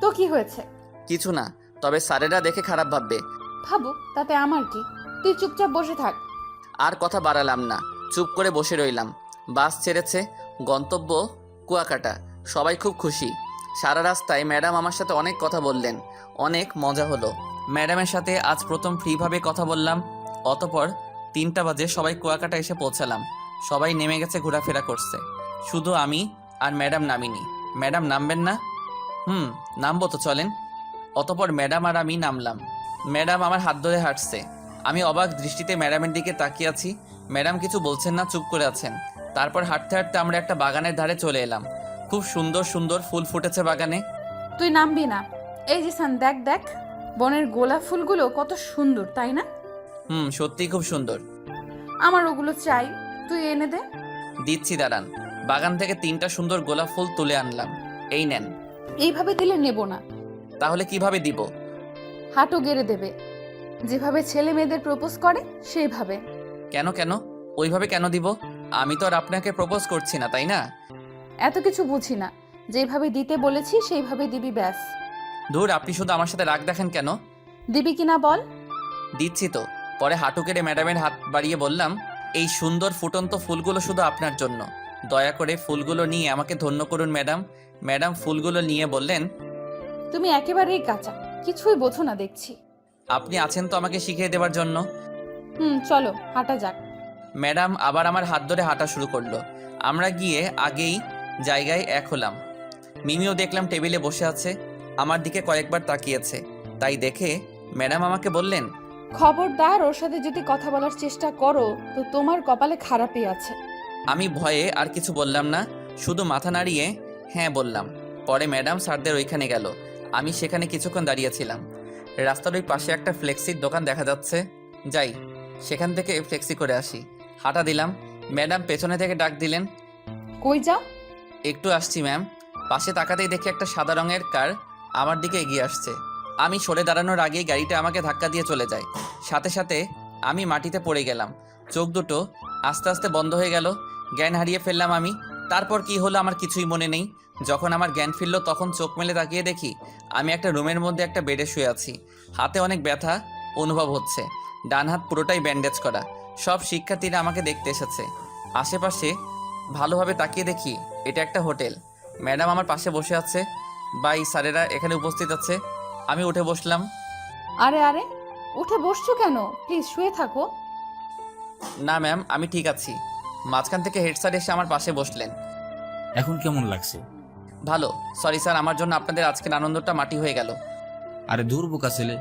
তো কি হয়েছে? কিছু না, তবে স্যারেরা দেখে খারাপ ভাববে। ভাবুক, তাতে আমার কি? তুই চুপচাপ বসে থাক। আর কথা বাড়ালাম না, চুপ করে বসে রইলাম। বাস ছেড়েছে, গন্তব্য কুয়াকাটা। সবাই খুব খুশি। সারা রাস্তায় ম্যাডাম আমার সাথে অনেক কথা বললেন, অনেক মজা হলো। ম্যাডামের সাথে আজ প্রথম ফ্রিভাবে কথা বললাম। অতপর 3টা বাজে সবাই কুয়াকাটা এসে পৌঁছালাম। সবাই নেমে গেছে, ঘোরাফেরা করছে। শুধু আমি আর ম্যাডাম নামিনি। ম্যাডাম নামবেন না? নামবো তো, চলেন। অতপর ম্যাডাম আর আমি নামলাম। ম্যাডাম আমার হাত ধরে হাঁটছে। আমি অবাক দৃষ্টিতে ম্যাডামের দিকে তাকিয়ে আছি। ম্যাডাম কিছু বলছেন না, চুপ করে আছেন। তারপর হাঁটতে হাঁটতে আমরা একটা বাগানের ধারে চলে এলাম। খুব সুন্দর সুন্দর ফুল ফুটেছে বাগানে। তুই নামবি না? এই জিসান, দেখ দেখ, বনের গোলাপ ফুলগুলো কত সুন্দর, তাই না? সত্যিই খুব সুন্দর। আমার ওগুলো চাই, তুই এনে দে। দিচ্ছি, দাঁড়ান। বাগান থেকে 3টা সুন্দর গোলাপ ফুল তুলে আনলাম। এই নেন। এইভাবে দিলে নেব না। তাহলে কিভাবে দিব? হাঁটু গেড়ে দেবে, যেভাবে ছেলে মেয়েদের প্রপোজ করে সেইভাবে। কেন কেন? ওইভাবে কেন দিব? আমি তো আর আপনাকে প্রপোজ করছি না, তাই না? এত কিছু বুঝি না, যেভাবে দিতে বলেছি সেইভাবে দিবি, ব্যাস। ধুর, আপনি শুধু আমার সাথে রাগ দেখেন কেন? দিবি কিনা বল। দিচ্ছি তো। পরে হাঁটু কেটে ম্যাডামের হাত বাড়িয়ে বললাম, এই সুন্দর ফুটন্ত ফুলগুলো শুধু আপনার জন্য। দয়া করে ফুলগুলো নিয়ে আমাকে ধন্য করুন ম্যাডাম। ম্যাডাম ফুলগুলো নিয়ে বললেন, তুমি একেবারেই কাঁচা, কিছুই বোঝো না দেখছি। আপনি আছেন তো আমাকে শিখিয়ে দেওয়ার জন্য। চলো হাঁটা যাক। ম্যাডাম আবার আমার হাত ধরে হাঁটা শুরু করলো। আমরা গিয়ে আগেই জায়গায় এক হলাম। মিমিও দেখলাম টেবিলে বসে আছে, আমার দিকে কয়েকবার তাকিয়েছে। তাই দেখে ম্যাডাম আমাকে বললেন, খবরদার ওর সাথে যদি কথা বলার চেষ্টা করো তো তোমার কপালে খারাপই আছে। আমি ভয়ে আর কিছু বললাম না, শুধু মাথা নাড়িয়ে হ্যাঁ বললাম। পরে ম্যাডাম স্যারদের ওইখানে গেল, আমি সেখানে কিছুক্ষণ দাঁড়িয়েছিলাম। রাস্তার ওই পাশে একটা ফ্লেক্সির দোকান দেখা যাচ্ছে, যাই সেখান থেকে ফ্লেক্সি করে আসি। হাঁটা দিলাম। ম্যাডাম পেছনে থেকে ডাক দিলেন, কই যাও? একটু আসছি ম্যাম। পাশে তাকাতেই দেখি একটা সাদা রঙের কার আমার দিকে এগিয়ে আসছে। আমি সরে দাঁড়ানোর আগেই গাড়িটা আমাকে ধাক্কা দিয়ে চলে যায়। সাথে সাথে আমি মাটিতে পড়ে গেলাম। চোখ দুটো আস্তে আস্তে বন্ধ হয়ে গেল। জ্ঞান হারিয়ে ফেললাম আমি। তারপর কি হলো আমার কিছুই মনে নেই। যখন আমার জ্ঞান ফিরল তখন চোখ মেলে তাকিয়ে দেখি আমি একটা রুমের মধ্যে একটা বেডে শুয়ে আছি। হাতে অনেক ব্যথা অনুভব হচ্ছে। ডান হাত পুরোটাই ব্যান্ডেজ করা। সব শিক্ষার্থীরা আমাকে দেখতে এসেছে। আশেপাশে ভালোভাবে তাকিয়ে দেখি এটা একটা হোটেল। ম্যাডাম আমার পাশে বসে আছে, বাই স্যারেরা এখানে উপস্থিত আছে। আমি উঠে বসলাম। আরে আরে, উঠে বসছো কেন? প্লিজ শুয়ে থাকো। না ম্যাম, আমি ঠিক আছি। মাঝখান থেকে হেড স্যার এসে আমার পাশে বসলেন। এখন কেমন লাগছে? ভালো। সরি স্যার, আমার জন্য আপনাদের আজকের আনন্দটা মাটি হয়ে গেল। আরে দূর বোকা ছেলে,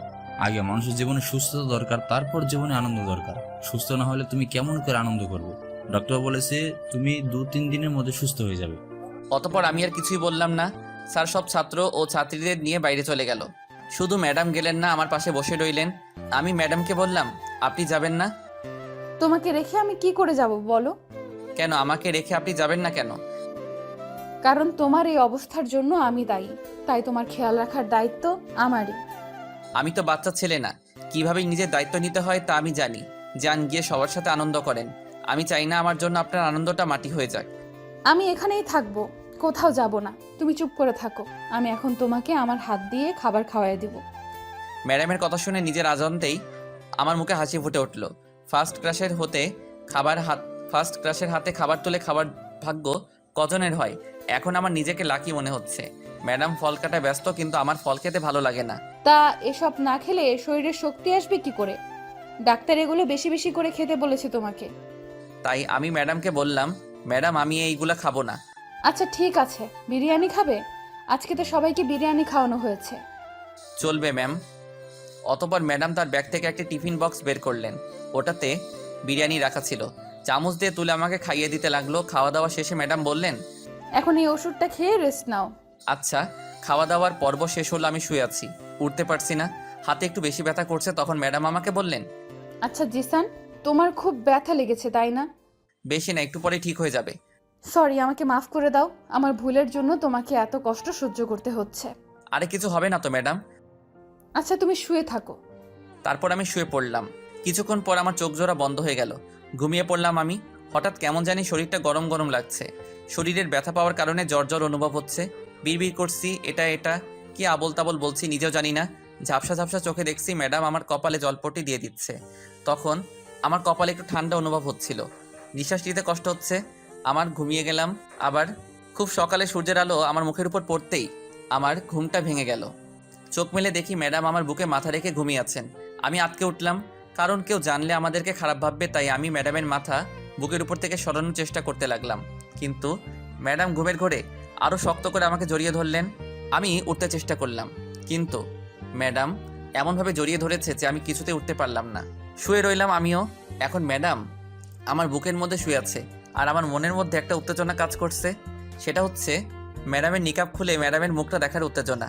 আগে মানুষের জীবনে সুস্থতা দরকার, তারপর জীবনে আনন্দ দরকার। সুস্থ না হলে তুমি কেমন করে আনন্দ করবে? ডক্টর বলেছে তুমি 2-3 দিনের মধ্যে সুস্থ হয়ে যাবে। অতপর আমি আর কিছুই বললাম না। স্যার সব ছাত্র ও ছাত্রীদের নিয়ে বাইরে চলে গেল। শুধু ম্যাডাম গেলেন না, আমার পাশে বসে রইলেন। আমি ম্যাডামকে বললাম, আপনি যাবেন না? তোমাকে রেখে আমি কি করে যাব বলো? কেন আমাকে রেখে আপনি যাবেন না কেন? কারণ তোমার এই অবস্থার জন্য আমি দায়ী, তাই তোমার খেয়াল রাখার দায়িত্ব আমারই। আমি তো বাচ্চা ছেলে না, কিভাবে নিজের দায়িত্ব নিতে হয় তা আমি জানি। যান গিয়ে সবার সাথে আনন্দ করেন। আমি চাই না আমার জন্য আপনার আনন্দটা মাটি হয়ে যাক। আমি এখানেই থাকবো, কোথাও যাব না। তুমি চুপ করে থাকো, আমি এখন তোমাকে আমার হাত দিয়ে খাবার খাওয়াই দিব। ম্যাডামের কথা শুনে নিজের আজান্তেই আমার মুখে হাসি ফুটে উঠল। ফার্স্ট ক্লাসের হাতে খাবার তুলে খাবার ভাগ্য কজনের হয়। এখন আমার নিজেকে লাকি মনে হচ্ছে। ম্যাডাম ফল কাটা ব্যস্ত, কিন্তু আমার ফল খেতে ভালো লাগে না। তা এসব না খেলে শরীরে শক্তি আসবে কি করে? ডাক্তার এগুলো বেশি বেশি করে খেতে বলেছে তোমাকে। তাই আমি ম্যাডামকে বললাম, ম্যাডাম আমি এইগুলা খাবো না। আচ্ছা ঠিক আছে, বিরিয়ানি খাবে? আজকে তো সবাইকে বিরিয়ানি খাওয়ানো হয়েছে। চলবে ম্যাম। অতপর ম্যাডাম তার ব্যাগ থেকে একটা টিফিন বক্স বের করলেন। ওটাতে বিরিয়ানি রাখা ছিল। চামচ দিয়ে তুলে আমাকে খাইয়ে দিতে লাগলো। খাওয়া দাওয়া শেষে ম্যাডাম বললেন, এখন এই ওষুধটা খেয়ে রেস্ট নাও। আচ্ছা। খাওয়া দাওয়ার পর্ব শেষ হলো, আমি শুয়ে আছি, উঠতে পারছি না। হাতে একটু বেশি ব্যথা করছে। তখন ম্যাডাম আমাকে বললেন, আচ্ছা জিসান, তোমার খুব ব্যথা লেগেছে তাই না? বেশি না, একটু পরে ঠিক হয়ে যাবে। সরি, আমাকে মাফ করে দাও। আমার ভুলের জন্য তোমাকে এত কষ্ট সহ্য করতে হচ্ছে। আরে কিছু হবে না তো ম্যাডাম। আচ্ছা তুমি শুয়ে থাকো। তারপর আমি শুয়ে পড়লাম। কিছুক্ষণ পর আমার চোখ জোড়া বন্ধ হয়ে গেল। ঘুমিয়ে পড়লাম আমি। হঠাৎ কেমন জানি শরীরটা গরম গরম লাগছে। শরীরের ব্যথা পাওয়ার কারণে জ্বর জ্বর অনুভব হচ্ছে। বিড়বিড় করছি, এটা কি আবল তাবল বলছি নিজেও জানি না। ঝাপসা ঝাপসা চোখে দেখছি ম্যাডাম আমার কপালে জলপট্টি দিয়ে দিচ্ছে। তখন আমার কপালে একটু ঠান্ডা অনুভব হচ্ছিল। নিঃশ্বাস নিতে কষ্ট হচ্ছে। আমার ঘুমিয়ে গেলাম। আবার খুব সকালে সূর্যের আলো আমার মুখের উপর পড়তেই আমার ঘুমটা ভেঙে গেল। চোখ মেলে দেখি ম্যাডাম আমার বুকে মাথা রেখে ঘুমিয়ে আছেন। আমি আটকে উঠলাম, কারণ কেউ জানলে আমাদেরকে খারাপ ভাববে। তাই আমি ম্যাডামের মাথা বুকের উপর থেকে সরানোর চেষ্টা করতে লাগলাম। কিন্তু ম্যাডাম ঘুমের ঘোরে আরও শক্ত করে আমাকে জড়িয়ে ধরলেন। আমি উঠতে চেষ্টা করলাম, কিন্তু ম্যাডাম এমনভাবে জড়িয়ে ধরেছে যে আমি কিছুতে উঠতে পারলাম না। শুয়ে রইলাম আমিও। এখন ম্যাডাম আমার বুকের মধ্যে শুয়ে আছে, আর আমার মনের মধ্যে একটা উত্তেজনা কাজ করছে। সেটা হচ্ছে ম্যাডামের নিকাব খুলে ম্যাডামের মুখটা দেখার উত্তেজনা।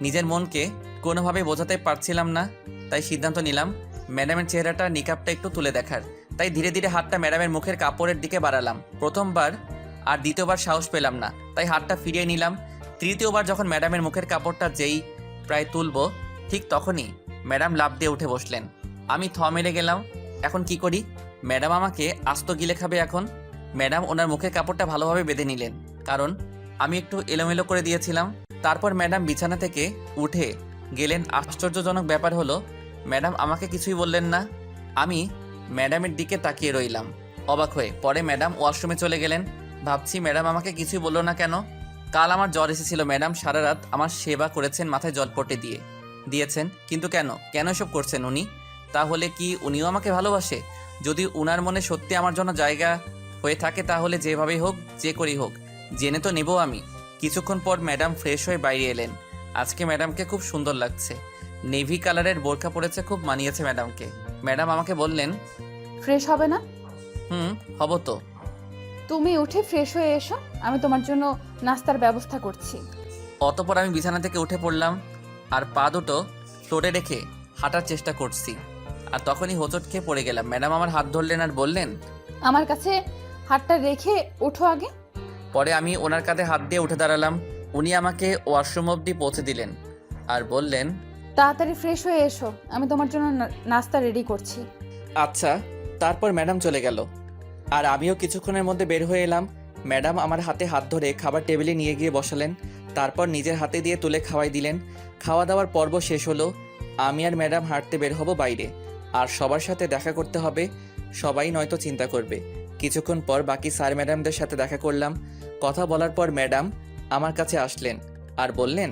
নিজের মনকে কোনোভাবে বোঝাতে পারছিলাম না। তাই সিদ্ধান্ত নিলাম ম্যাডামের চেহারাটা নিকাবটা একটু তুলে দেখার। তাই ধীরে ধীরে হাতটা ম্যাডামের মুখের কাপড়ের দিকে বাড়ালাম। প্রথমবার আর দ্বিতীয়বার সাহস পেলাম না, তাই হাতটা ফিরিয়ে নিলাম। তৃতীয়বার যখন ম্যাডামের মুখের কাপড়টা যেই প্রায় তুলবো, ঠিক তখনই ম্যাডাম লাফ দিয়ে উঠে বসলেন। আমি থ মেরে গেলাম। এখন কি করি? ম্যাডাম আমাকে আস্ত গিলে খাবে এখন। ম্যাডাম ওনার মুখের কাপড়টা ভালোভাবে বেঁধে নিলেন, কারণ আমি একটু এলোমেলো করে দিয়েছিলাম। তারপর ম্যাডাম বিছানা থেকে উঠে গেলেন। আশ্চর্যজনক ব্যাপার হলো ম্যাডাম আমাকে কিছুই বললেন না। আমি ম্যাডামের দিকে তাকিয়ে রইলাম। অবাক হয়ে। পরে ম্যাডাম ওয়াশরুমে চলে গেলেন। ভাবছি ম্যাডাম আমাকে কিছুই বললো না কেন। কাল আমার জ্বর এসেছিল, ম্যাডাম সারা রাত আমার সেবা করেছেন, মাথায় জলপট্টি দিয়েছেন, কিন্তু কেন কেন এসব করছেন উনি? তাহলে কি উনিও আমাকে ভালোবাসে? যদি উনার মনে সত্যি আমার জন্য জায়গা হয়ে থাকে তাহলে যেভাবেই হোক, যে করি হোক, জেনে তো নেব আমি। কিছুক্ষণ পর ম্যাডাম ফ্রেশ হয়ে বাইরে এলেন। আজকে ম্যাডামকে খুব সুন্দর লাগছে। নেভি কালারের বোরকা পরেছে, খুব মানিয়েছে ম্যাডামকে। ম্যাডাম আমাকে বললেন, ফ্রেশ হবে না? হব তো। তুমি উঠে ফ্রেশ হয়ে এসো, আমি তোমার জন্য নাস্তার ব্যবস্থা করছি। অতঃপর আমি বিছানা থেকে উঠে পড়লাম আর পা দুটো ফ্লোরে রেখে হাঁটার চেষ্টা করছি। আর তখনই হোঁচট খেয়ে পড়ে গেলাম। ম্যাডাম আমার হাত ধরলেন আর বললেন, আমার কাছে হাতটা রেখে ওঠো আগে। পরে আমি ওনার কাঁধে হাত দিয়ে উঠে দাঁড়ালাম। উনি আমাকে ওয়াশরুম অবধি পৌঁছে দিলেন আর বললেন, তাড়াতাড়ি ফ্রেশ হয়ে এসো, আমি তোমার জন্য নাস্তা রেডি করছি। আচ্ছা। তারপর ম্যাডাম চলে গেল আর আমিও কিছুক্ষণের মধ্যে বের হয়ে এলাম। ম্যাডাম আমার হাতে হাত ধরে খাবার টেবিলে নিয়ে গিয়ে বসালেন। তারপর নিজের হাতে দিয়ে তুলে খাওয়াই দিলেন। খাওয়া দাওয়ার পর্ব শেষ হলো। আমি আর ম্যাডাম হাঁটতে বের হব বাইরে, আর সবার সাথে দেখা করতে হবে। সবাই নয়তো চিন্তা করবে। কিছুক্ষণ পর বাকি স্যার ম্যাডামদের সাথে দেখা করলাম। কথা বলার পর ম্যাডাম আমার কাছে আসলেন আর বললেন,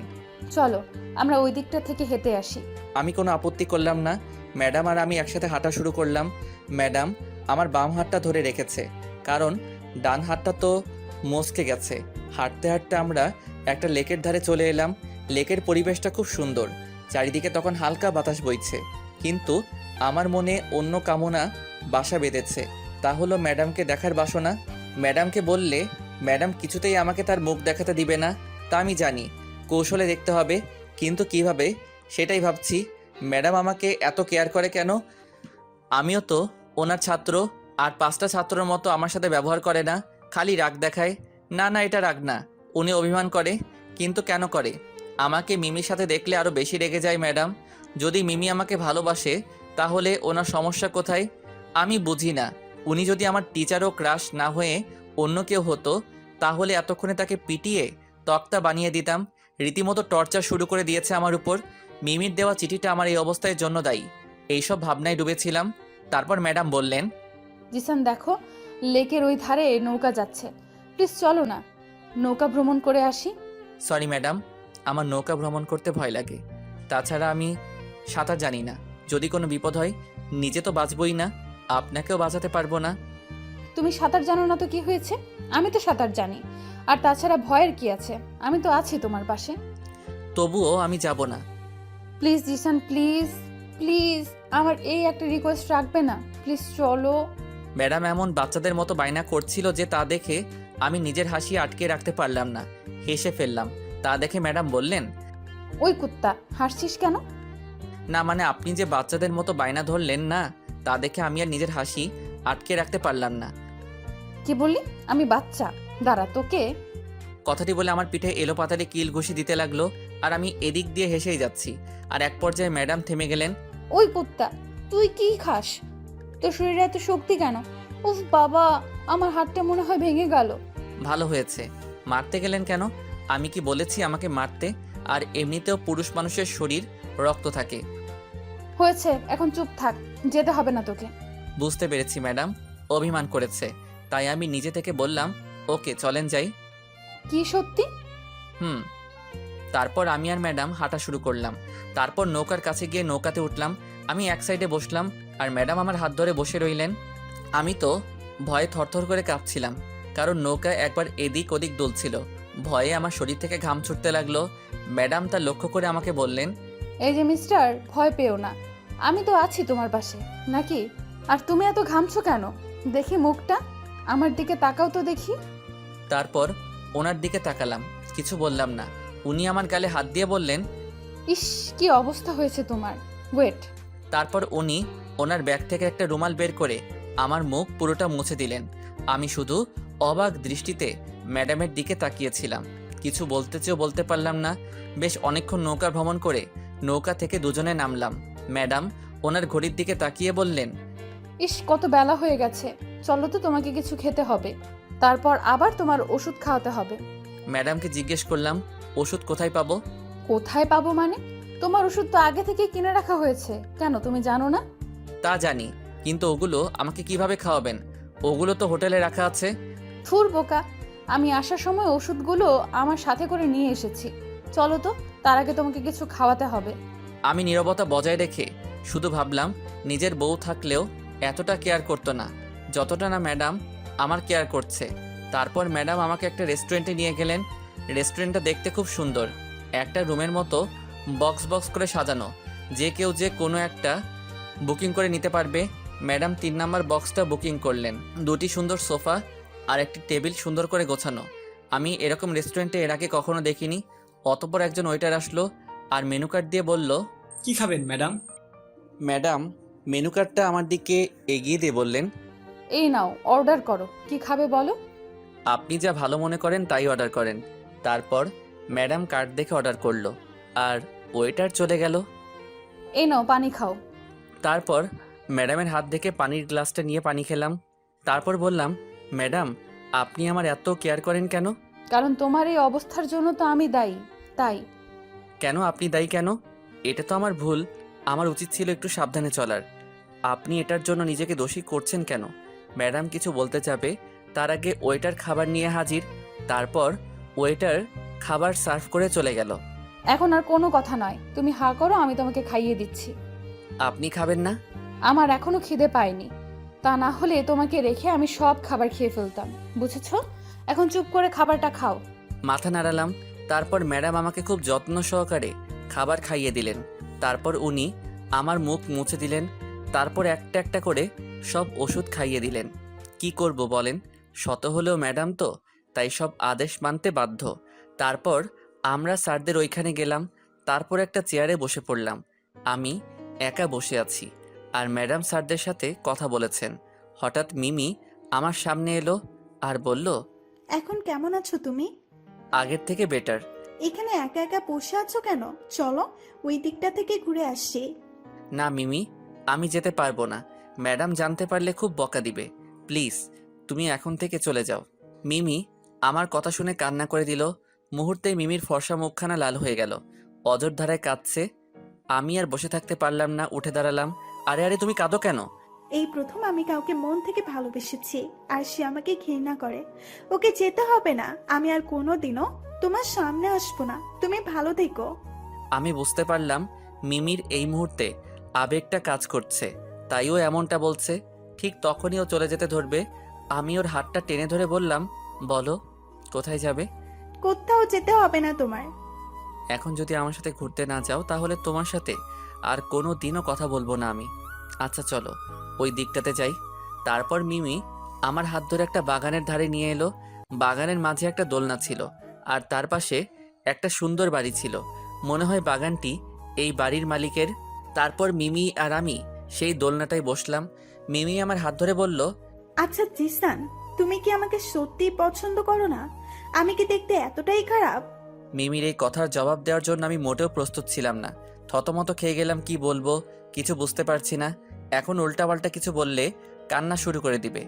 চলো আমরা ওই দিকটা থেকে হেঁটে আসি। আমি কোনো আপত্তি করলাম না। ম্যাডাম আর আমি একসাথে হাঁটা শুরু করলাম। ম্যাডাম আমার বাম হাতটা ধরে রেখেছে, কারণ ডান হাতটা তো মচকে গেছে। হাঁটতে হাঁটতে আমরা একটা লেকের ধারে চলে এলাম। লেকের পরিবেশটা খুব সুন্দর, চারিদিকে তখন হালকা বাতাস বইছে। কিন্তু আমার মনে অন্য কামনা বাসা বেঁধেছে, তা হলো ম্যাডামকে দেখার বাসনা। ম্যাডামকে বললে ম্যাডাম কিছুতেই আমাকে তার মুখ দেখাতে দিবে না, তা আমি জানি। কৌশলে দেখতে হবে, কিন্তু কিভাবে সেটাই ভাবছি। ম্যাডাম আমাকে এত কেয়ার করে কেন? আমিও তো ওনার ছাত্র, আর 5টা ছাত্রের মতো আমার সাথে ব্যবহার করে না, খালি রাগ দেখায়। না না, এটা রাগ না, উনি অভিমান করে। কিন্তু কেন করে? আমাকে মিমির সাথে দেখলে আরও বেশি রেগে যায় ম্যাডাম। যদি মিমি আমাকে ভালোবাসে তাহলে ওনার সমস্যা কোথায়? আমি বুঝি না। উনি যদি আমার টিচারও ক্রাশ না হয়ে অন্য কেউ হতো তাহলে এতক্ষণে তাকে পিটিয়ে তক্তা বানিয়ে দিতাম। রীতিমতো টর্চার শুরু করে দিয়েছে আমার উপর। মিমির দেওয়া চিঠিটা আমার এই অবস্থার জন্য দায়ী। এইসব ভাবনায় ডুবেছিলাম। তারপর ম্যাডাম বললেন, জিসান দেখো, লেকের ওই ধারে নৌকা যাচ্ছে, প্লিজ চলো না, নৌকা ভ্রমণ করে আসি। সরি ম্যাডাম, আমার নৌকা ভ্রমণ করতে ভয় লাগে। তাছাড়া আমি সাঁতার জানি না। যদি কোনো বিপদ হয় নিজে তো বাঁচবই না, আপনাকেও বাঁচাতে পারবো না। তুমি সাঁতার জানো না তো কি হয়েছে, আমি তো সাঁতার জানি। আর তাছাড়া ভয়ের কি আছে, আমি তো আছি তোমার পাশে। তবুও আমি যাব না। প্লিজ জিসান, প্লিজ প্লিজ, আমার এই একটা রিকোয়েস্ট রাখবে না, প্লিজ চলো। ম্যাডাম এমন বাচ্চাদের মতো বায়না করছিল যে তা দেখে আমি নিজের হাসি আটকে রাখতে পারলাম না, হেসে ফেললাম। তা দেখে ম্যাডাম বললেন, ওই কুত্তা, হাসছিস কেন? না মানে আপনি যে বাচ্চাদের মতো বায়না ধরলেন না, তা দেখে আমি আর নিজের হাসি আটকে রাখতে পারলাম না। কি বললি? আমি বাচ্চা? দাঁড়া তোকে। কথাটি বলে আমার পিঠে এলোপাতাড়ি কিল ঘুষি দিতে লাগলো, আর আমি এদিক দিয়ে হেসেই যাচ্ছি। আর এক পর্যায়ে ম্যাডাম থেমে গেলেন। ওই কুত্তা, তুই কি খাস? তোর শরীরে এত শক্তি কেন? উফ বাবা, আমার হাতটা মনে হয় ভেঙে গেল। ভালো হয়েছে। মারতে গেলেন কেন? আমি কি বলেছি আমাকে মারতে? আর এমনিতেও পুরুষ মানুষের শরীর রক্ত থাকে। হয়েছে, এখন চুপ থাক, যেতে হবে না তোকে। বুঝতে পেরেছি ম্যাডাম অভিমান করেছে, তাই আমি নিজে থেকে বললাম, ওকে চলেন যাই। কি সত্যি? তারপর আমি আর ম্যাডাম হাঁটা শুরু করলাম। তারপর নৌকার কাছে গিয়ে নৌকাতে উঠলাম। আমি এক সাইডে বসলাম আর ম্যাডাম আমার হাত ধরে বসে রইলেন। আমি তো ভয়ে থরথর করে কাঁপছিলাম, কারণ নৌকা একবার এদিক ওদিক দুলছিল। ভয়ে আমার শরীর থেকে ঘাম ছুটতে লাগলো। ম্যাডাম তা লক্ষ্য করে আমাকে বললেন, এই যে মিস্টার, ভয় পেও না, আমি তো আছি তোমার পাশে, নাকি? আর তুমি এত ঘামছো কেন? দেখি মুখটা, আমার দিকে তাকাও তো দেখি। তারপর ওনার দিকে তাকালাম, কিছু বললাম না। উনি আমার গালে হাত দিয়ে বললেন, ইস, কি অবস্থা হয়েছে তোমার, ওয়েট। তারপর উনি ওনার ব্যাগ থেকে একটা রুমাল বের করে আমার মুখ পুরোটা মুছে দিলেন। আমি শুধু অবাক দৃষ্টিতে ম্যাডামের দিকে তাকিয়েছিলাম, কিছু বলতে চেয়েও বলতে পারলাম না। বেশ অনেকক্ষণ নৌকা ভ্রমণ করে নৌকা থেকে দুজনে নামলাম। ম্যাডাম ওনার ঘড়ির দিকে তাকিয়ে বললেন, ইস, কত বেলা হয়ে গেছে, চলো তো, তোমাকে কিছু খেতে হবে, তারপর আবার তোমার ওষুধ খাওয়াতে হবে। ম্যাডামকে জিজ্ঞেস করলাম, ওষুধ কোথায় পাবো? কোথায় পাবো মানে? তোমার ওষুধ তো আগে থেকে কিনে রাখা হয়েছে, কেন তুমি জানো না? তা জানি, কিন্তু ওগুলো আমাকে কিভাবে খাওয়াবেন? ওগুলো তো হোটেলে রাখা আছে। থুর বোকা, আমি আসার সময় ওষুধগুলো আমার সাথে করে নিয়ে এসেছি। চলো তো, তার আগে তোমাকে কিছু খাওয়াতে হবে। আমি নীরবতা বজায় রেখে শুধু ভাবলাম নিজের বউ থাকলেও এতটা কেয়ার করতো না যতটা না ম্যাডাম আমার কেয়ার করছে। তারপর ম্যাডাম আমাকে একটা রেস্টুরেন্টে নিয়ে গেলেন। রেস্টুরেন্টটা দেখতে খুব সুন্দর, একটা রুমের মতো বক্স বক্স করে সাজানো, যে কেউ যে কোনো একটা বুকিং করে নিতে পারবে। ম্যাডাম 3 নাম্বার বক্সটা বুকিং করলেন। 2টি সুন্দর সোফা আর একটি টেবিল সুন্দর করে গোছানো। আমি এরকম রেস্টুরেন্টে এর আগে কখনো দেখিনি। অতঃপর একজন ওয়েটার আসলো আর মেনু কার্ড দিয়ে বলল, কি খাবেন ম্যাডাম? ম্যাডাম মেনু কার্ডটা আমার দিকে এগিয়ে দিয়ে বললেন, এই নাও, অর্ডার করো, কি খাবে বলো। আপনি যা ভালো মনে করেন তাই অর্ডার করেন। তারপর ম্যাডাম কার্ড দেখে অর্ডার করলো আর ওয়েটার চলে গেল। এই নাও, পানি খাও। তারপর ম্যাডামের হাত থেকে পানির গ্লাসটা নিয়ে পানি খেলাম। তারপর বললাম, ম্যাডাম আপনি আমার এত কেয়ার করেন কেন? কারণ তোমার এই অবস্থার জন্য তো আমি দায়ী, তাই। কেন আপনি দায়ী কেন? এটা তো আমার ভুল, আমার উচিত ছিল একটু সাবধানে চলার। আপনি এটার জন্য নিজেকে দোষী করছেন কেন? ম্যাডাম কিছু বলতে যাবে তার আগে ওয়েটার খাবার নিয়ে হাজির। তারপর ওয়েটার খাবার সার্ভ করে চলে গেল। এখন আর কোনো কথা নয়, তুমি হা করো, আমি তোমাকে খাইয়ে দিচ্ছি। আপনি খাবেন না? আমার এখনো খিদে পায়নি, তা না হলে তোমাকে রেখে আমি সব খাবার খেয়ে ফেলতাম, বুঝেছো? এখন চুপ করে খাবারটা খাও। মাথা নাড়ালাম। তারপর ম্যাডাম আমাকে খুব যত্ন সহকারে খাবার খাইয়ে দিলেন। তারপর উনি আমার মুখ মুছে দিলেন। তারপর একটা একটা করে সব ওষুধ খাইয়ে দিলেন। কি করব বলেন, শত হলেও ম্যাডাম তো, তাই সব আদেশ মানতে বাধ্য। তারপর আমরা স্যারদের ওইখানে গেলাম। তারপর একটা চেয়ারে বসে পড়লাম। আমি একা বসে আছি আর ম্যাডাম স্যারদের সাথে কথা বলেছেন। হঠাৎ মিমি আমার সামনে এলো আর বলল, এখন কেমন আছো তুমি? আগের থেকে বেটার। এখানে একা একা বসে আছো কেন? চলো ওই দিকটা থেকে ঘুরে আসছি। না মিমি, আমি যেতে পারবো না। ম্যাডাম জানতে পারলে খুব বকা দিবে। প্লিজ তুমি এখন থেকে চলে যাও। মিমি আমার কথা শুনে কান্না করে দিল। মুহূর্তেই মিমির ফর্সা মুখখানা লাল হয়ে গেল, অজর ধারায় কাঁদছে। আমি আর বসে থাকতে পারলাম না, উঠে দাঁড়ালাম। আরে আরে তুমি কাঁদো কেন? এই প্রথম আমি কাউকে মন থেকে ভালোবেসেছি আর সে আমাকে ঘৃণা করে। ওকে যেতে হবে না, আমি আর কোনোদিনও তোমার সামনে আসবো না। তুমি ভালো থেকো। আমি বুঝতে পারলাম মিমির এই মুহূর্তে আবেগটা কাজ করছে, তাইও এমনটা বলছে। ঠিক তখনই ও চলে যেতে ধরবে। আমি ওর হাতটা টেনে ধরে বললাম, বলো কোথায় যাবে? কোথাও যেতে হবে না তোমার। এখন যদি আমার সাথে ঘুরতে না যাও তাহলে তোমার সাথে আর কোনো দিনও কথা বলবো না আমি। আচ্ছা চলো ওই দিকটাতে যাই। তারপর মিমি আমার হাত ধরে একটা বাগানের ধারে নিয়ে এলো। বাগানের মাঝে একটা দোলনা ছিল আর তার পাশে একটা সুন্দর বাড়ি ছিল। মনে হয় বাগানটি এই বাড়ির মালিকের। তারপর মিমি আর আমি সেই দোলনাটায় বসলাম। মিমি আমার হাত ধরে বলল, আচ্ছা জিসান, তুমি কি আমাকে সত্যিই পছন্দ করো না? আমি কি দেখতে এতটাই খারাপ? মিমির এই কথার জবাব দেওয়ার জন্য আমি মোটেও প্রস্তুত ছিলাম না। থতমত খেয়ে গেলাম, কি বলবো কিছু বুঝতে পারছি না। এখন উল্টাপাল্টা কিছু বললে কান্না শুরু করে দিবে।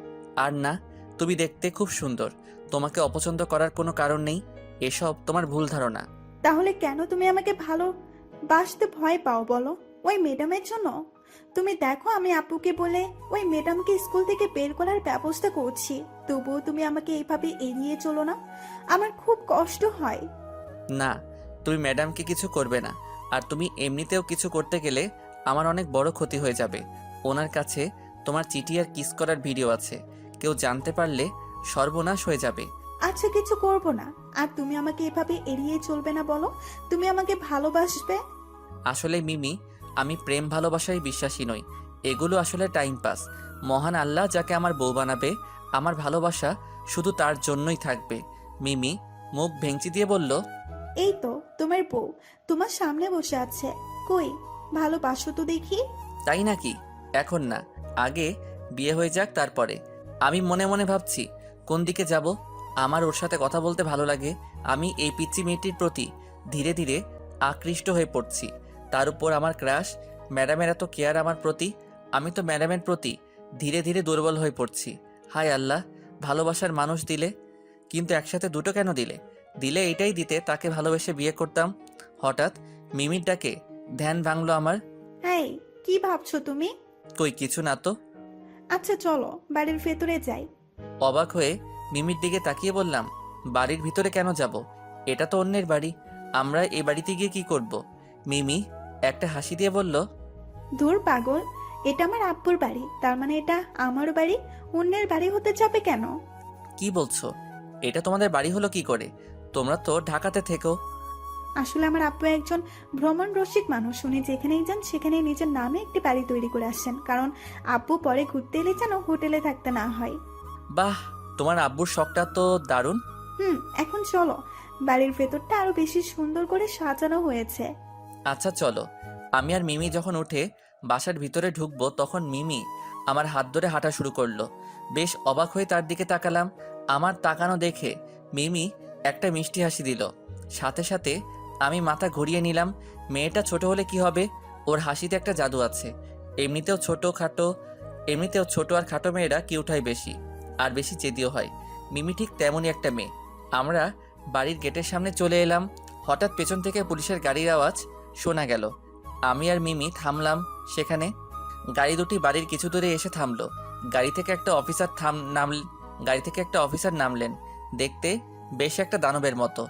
আর না, তুমি দেখতে খুব সুন্দর, তোমাকে অপছন্দ করার কোনো কারণ নেই। এসব তোমার ভুল ধারণা। তাহলে কেন তুমি আমাকে ভালোবাসতে ভয় পাও বলো? ওই ম্যাডামের জন্য? তুমি দেখো আমি আপুকে বলে ওই ম্যাডামকে স্কুল থেকে বের করার ব্যবস্থা করছি, তবুও তুমি আমাকে এইভাবে এড়িয়ে চলো না। আমার খুব কষ্ট হয়। না, তুমি ম্যাডামকে কিছু করবে না। আর তুমি এমনিতেও কিছু করতে গেলে আমার অনেক বড় ক্ষতি হয়ে যাবে। ওনার কাছে তোমার চিঠি আর কিস করার ভিডিও আছে, কেউ জানতে পারলে সর্বনাশ হয়ে যাবে। আচ্ছা কিছু করব না। আর তুমি আমাকে এভাবে এড়িয়ে চলবে না বলো, তুমি আমাকে ভালোবাসবে। আসলে মিমি, আমি প্রেম ভালোবাসায় বিশ্বাসী নই। এগুলো আসলে টাইম পাস। মহান আল্লাহ যাকে আমার বউ বানাবে, আমার ভালোবাসা শুধু তার জন্যই থাকবে। মিমি মুখ ভেঙচি দিয়ে বলল, এই তো তোমার বউ তোমার সামনে বসে আছে, কই ভালোবাসো তো দেখি। তাই নাকি? এখন না, আগে বিয়ে হয়ে যাক তারপরে। আমি মনে মনে ভাবছি কোন দিকে যাব। আমার ওর সাথে কথা বলতে ভালো লাগে। আমি এই পিচ্চি মেয়েটির প্রতি ধীরে ধীরে আকৃষ্ট হয়ে পড়ছি। তার উপর আমার ক্রাশ, ম্যাডামের এত কেয়ার আমার প্রতি। আমি তো ম্যাডামের প্রতি ধীরে ধীরে দুর্বল হয়ে পড়ছি। হায় আল্লাহ, ভালোবাসার মানুষ দিলে, কিন্তু একসাথে দুটো কেন দিলে? দিলে এইটাই দিতে, তাকে ভালোবেসে বিয়ে করতাম। হঠাৎ মিমির ডাকে ধ্যান ভাঙলো আমার। হ্যাঁ, কি ভাবছো তুমি? কই কিছু না তো। আচ্ছা চলো বাড়ির ভেতরে যাই। অবাক হয়ে মিমির দিকে তাকিয়ে বললাম, বাড়ির ভিতরে কেন যাব? এটা তো অন্যের বাড়ি, আমরা এই বাড়িতে গিয়ে কি করব? মিমি একটা হাসি দিয়ে বলল, ধুর পাগল, এটা আমার আব্বুর বাড়ি, তার মানে এটা আমার বাড়ি, অন্যের বাড়ি হতে যাবে কেন? কি বলছো? এটা তোমাদের বাড়ি হলো কি করে? তোমরা তো ঢাকাতে থেকো। আসলে আমার আব্বু একজন ভ্রমণ রসিক মানুষ, উনি যেখানেই যান সেখানেই নিজের নামে একটি বাড়ি তৈরি করে আসেন, কারণ আব্বু পরে ঘুরতে এলে যেন হোটেলে থাকতে না হয়। বাহ, তোমার আব্বুর শখটা তো দারুণ। এখন চলো, বাড়ির ভেতরটা আরো বেশি সুন্দর করে সাজানো হয়েছে। আচ্ছা চলো। আমি আর মিমি যখন উঠে বাসার ভিতরে ঢুকবো তখন মিমি আমার হাত ধরে হাঁটা শুরু করলো। বেশ অবাক হয়ে তার দিকে তাকালাম। আমার তাকানো দেখে মিমি একটা মিষ্টি হাসি দিল। সাথে সাথে আমি মাথা ঘুরিয়ে নিলাম। মেয়েটা ছোট হলে কি হবে, ওর হাসিতে একটা জাদু আছে। এমনিতেও ছোট আর খাটো মেয়েরা কিউটাই বেশি, আর বেশি জেদিও হয়। মিমি ঠিক তেমনই একটা মেয়ে। আমরা বাড়ির গেটের সামনে চলে এলাম। হঠাৎ পেছন থেকে পুলিশের গাড়ির আওয়াজ শোনা গেল। আমি আর মিমি থামলাম সেখানে। গাড়ি দুটি বাড়ির কিছু দূরে এসে থামলো। গাড়ি থেকে একটা অফিসার নামলেন। দেখতে বেশ একটা দানবের মতো।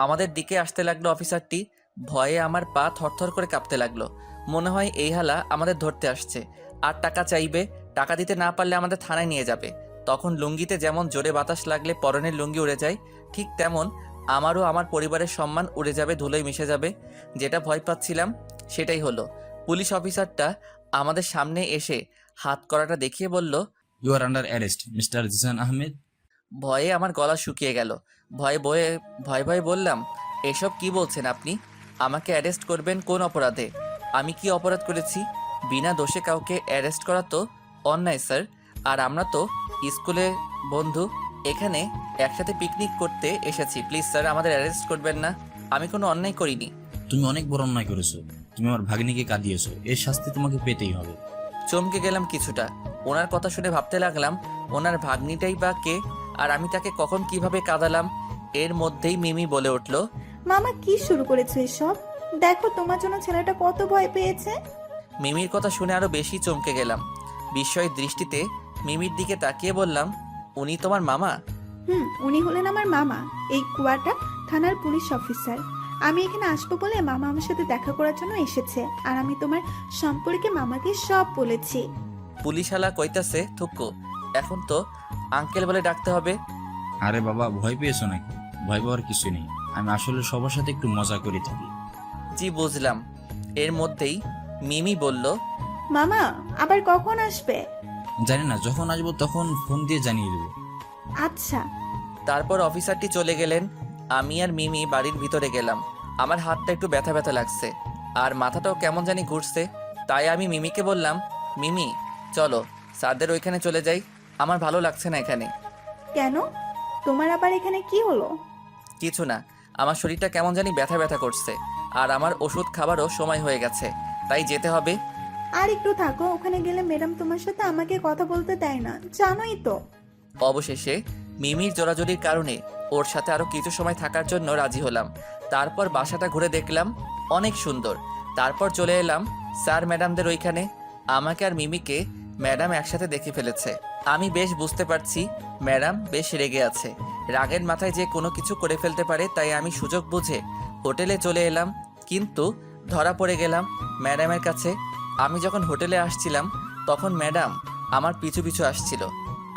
আমাদের দিকে আসতে লাগলো অফিসারটি। ভয়ে আমার পা থরথর করে কাঁপতে লাগলো। মনে হয় এই হালা আমাদের ধরতে আসছে আর টাকা চাইবে। টাকা দিতে না পারলে আমাদের থানায় নিয়ে যাবে। তখন লুঙ্গিতে যেমন জোরে বাতাস লাগলে পরনের লুঙ্গি উড়ে যায়, ঠিক তেমন আমারও আমার পরিবারের সম্মান উড়ে যাবে, ধুলোয় মিশে যাবে। যেটা ভয় পাচ্ছিলাম সেটাই হলো। পুলিশ অফিসারটা আমাদের সামনে এসে হাত করাটা দেখিয়ে বলল, you are under arrest mister Zeeshan Ahmed. ভয়ে আমার গলা শুকিয়ে গেল। ভয়ে বললাম, এসব কি বলছেন আপনি? আমাকে অ্যারেস্ট করবেন কোন অপরাধে? আমি কি অপরাধ করেছি? বিনা দোষে কাউকে অ্যারেস্ট করা তো অন্যায় স্যার। আর আমরা তো স্কুলে বন্ধু, এখানে একসাথে পিকনিক করতে এসেছি। প্লিজ স্যার, আমাদের অ্যারেস্ট করবেন না। আমি কোনো অন্যায় করিনি। তুমি অনেক বড় অন্যায় করেছো। তুমি আমার ভাগ্নিকে কাঁদিয়েছো, এর শাস্তি তোমাকে পেতেই হবে। চমকে গেলাম কিছুটা। ওনার কথা শুনে ভাবতে লাগলাম, ওনার ভাগ্নিটাই বা কে, আর আমি তাকে কখন কিভাবে কাঁদালাম। এর মধ্যেই মিমি বলে উঠল, মামা কি শুরু করেছো এসব? দেখো তোমার জন্য ছেলেটা কত ভয় পেয়েছে। মিমির কথা শুনে আরো বেশি চমকে গেলাম। বিস্ময়ের দৃষ্টিতে মিমির দিকে তাকিয়ে বললাম, উনি তোমার মামা? উনি হলেন আমার মামা, এই কুয়াটা থানার পুলিশ অফিসার। আমি এখানে আসবো বলে মামা আমার সাথে দেখা করার জন্য এসেছে, আর আমি তোমার সম্পর্কে মামাকে সব বলেছি। পুলিশালা কইতাছে, থুক্কু, এখন তো আঙ্কেল বলে ডাকতে হবে। আরে বাবা, ভয় পেয়েছো নাকি? ভয় পাওয়ার কিছু নেই। আমি আসলে সবার সাথে একটু মজা করে থাকি। জি বুঝলাম। এর মধ্যেই মিমি বলল, মামা আবার কখন আসবে? জানি না, যখন আসবো তখন ফোন দিয়ে জানিয়ে দেবো। আচ্ছা। তারপর অফিসারটি চলে গেলেন। আমি আর মিমি বাড়ির ভিতরে গেলাম। আমার হাতটা একটু ব্যথা ব্যথা লাগছে আর মাথাটাও কেমন জানি ঘুরছে। তাই আমি মিমিকে বললাম, মিমি চলো স্যারদের ওইখানে চলে যাই, আমার ভালো লাগছে না এখানে। কেন? তোমার আবার এখানে কি হলো? কিছু না, আমার শরীরটা কেমন জানি ব্যথা ব্যথা করছে আর আমার ওষুধ খাবারও সময় হয়ে গেছে, তাই যেতে হবে। আর একটু থাকো, ওখানে গেলে ম্যাডাম তোমার সাথে আমাকে কথা বলতে দেয় না, জানোই তো। অবশেষে মিমির জোরাজোরির কারণে ওর সাথে আরো কিছু সময় থাকার জন্য রাজি হলাম। তারপর বাসাটা ঘুরে দেখলাম অনেক সুন্দর। তারপর চলে এলাম স্যার ম্যাডামদের ওইখানে। আমাকে আর মিমিকে ম্যাডাম একসাথে দেখে ফেলেছে। আমি বেশ বুঝতে পারছি ম্যাডাম বেশ রেগে আছে। রাগের মাথায় যে কোনো কিছু করে ফেলতে পারে, তাই আমি সুযোগ বুঝে হোটেলে চলে এলাম। কিন্তু ধরা পড়ে গেলাম ম্যাডামের কাছে। আমি যখন হোটেলে আসছিলাম তখন ম্যাডাম আমার পিছু পিছু আসছিল।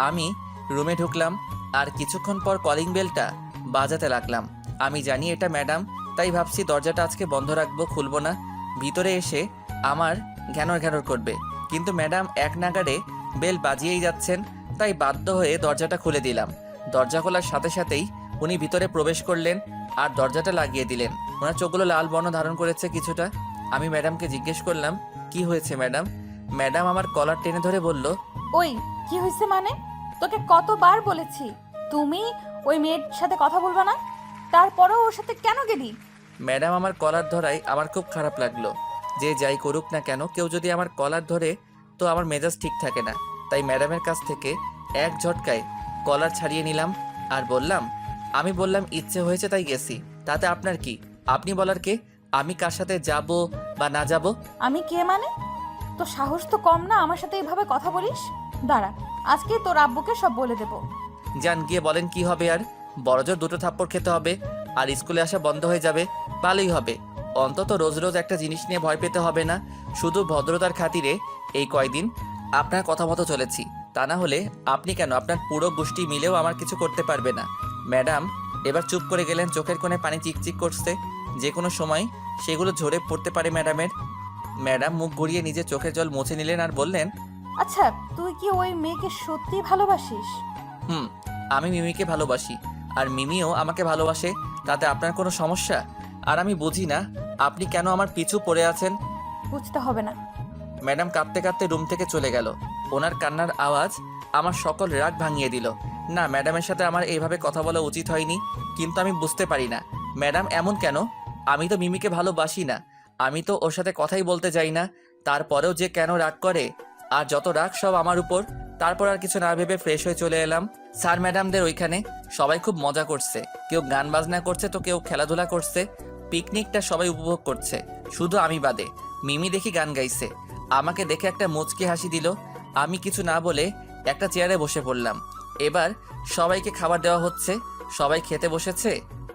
আমি রুমে ঢুকলাম আর কিছুক্ষণ পর কলিং বেলটা বাজাতে লাগলাম। আমি জানি এটা ম্যাডাম, তাই ভাবছি দরজাটা আজকে বন্ধ রাখবো, খুলবো না। ভিতরে এসে আমার ঘ্যানর ঘ্যানর করবে, কিন্তু ম্যাডাম এক নাগাড়ে বেল বাজিয়েই যাচ্ছেন, তাই বাধ্য হয়ে দরজাটা খুলে দিলাম। দরজা খোলার সাথে সাথেই উনি ভিতরে প্রবেশ করলেন আর দরজাটা লাগিয়ে দিলেন। ওনার চোখগুলো লাল বর্ণ ধারণ করেছে কিছুটা। আমি ম্যাডামকে জিজ্ঞেস করলাম, কি হয়েছে ম্যাডাম? ম্যাডাম আমার কলার টেনে ধরে বলল, ওই কি হয়েছে মানে? তোকে কতবার বলেছি তুমি ওই মেয়ের সাথে কথা বলবা না, তারপরেও ওর সাথে কেন গেলি? ম্যাডাম আমার কলার ধরাই আমার খুব খারাপ লাগলো। যে যাই করুক না কেন, কেউ যদি আমার কলার ধরে তো আমার মেজাজ ঠিক থাকে না। তাই ম্যাডামের কাছ থেকে এক ঝটকায় কলার ছাড়িয়ে নিলাম আর বললাম, আমি বললাম ইচ্ছে হয়েছে তাই গেছি, তাতে আপনার কি? আপনি বলার কে? আমি কার সাথে যাব বা না যাব? আমি কে মানে? তো সাহস তো কম না আমার সাথে এভাবে কথা বলিস? দাঁড়া, আজকে তোর আব্বুকে সব বলে দেব। যান, গিয়ে বলেন কি হবে আর। বড়জোর 2টো থাপ্পড় খেতে হবে আর স্কুলে আসা বন্ধ হয়ে যাবে। ভালোই হবে, অন্তত রোজ রোজ একটা জিনিস নিয়ে ভয় পেতে হবে না। শুধু ভদ্রতার খাতিরে এই কয়দিন আপনার কথা মতো চলেছি, তা না হলে আপনি কেন আপনার পুরো গোষ্ঠী মিলেও আমার কিছু করতে পারবে না। ম্যাডাম এবার চুপ করে গেলেন, চোখের কোণে পানি চিকচিক করছে, যে কোনো সময় সেগুলো ঝরে পড়তে পারে ম্যাডামের। ম্যাডাম মুখ ঘুরিয়ে নিজের চোখের জল মুছে নিলেন আর বললেন, আচ্ছা, তুই কি ওই মেয়েকে সত্যি ভালোবাসিস? হুম, আমি মিমিকে ভালোবাসি আর মিমিও আমাকে ভালোবাসে, তাতে আপনার কোনো সমস্যা? আর আমি বুঝি না আপনি কেন আমার পিছু পড়ে আছেন। বুঝতে হবে না। ম্যাডাম কাঁদতে কাঁদতে রুম থেকে চলে গেল। ওনার কান্নার আওয়াজ আমার সকল রাগ ভাঙিয়ে দিল। না, ম্যাডামের সাথে আমার এইভাবে কথা বলা উচিত হয়নি, কিন্তু আমি বুঝতে পারি না ম্যাডাম এমন কেন। আমি তো মিমিকে ভালোবাসি না, আমি তো ওর সাথে কথাই বলতে চাই না, তারপরেও যে কেন রাগ করে। আর যত রাগ সব আমার উপর। তারপর আর কিছু না ভেবে ফ্রেশ হয়ে চলে এলাম। স্যার ম্যাডামদের ওইখানে সবাই খুব মজা করছে, কেউ গান বাজনা করছে তো কেউ খেলাধুলা করছে। পিকনিকটা সবাই উপভোগ করছে, শুধু আমি বাদে। মিমি দেখি গান গাইছে, আমাকে দেখে একটা মুচকি হাসি দিল। আমি কিছু না বলে একটা চেয়ারে বসে পড়লাম। এবার সবাইকে খাবার দেওয়া হচ্ছে, সবাই খেতে বসেছে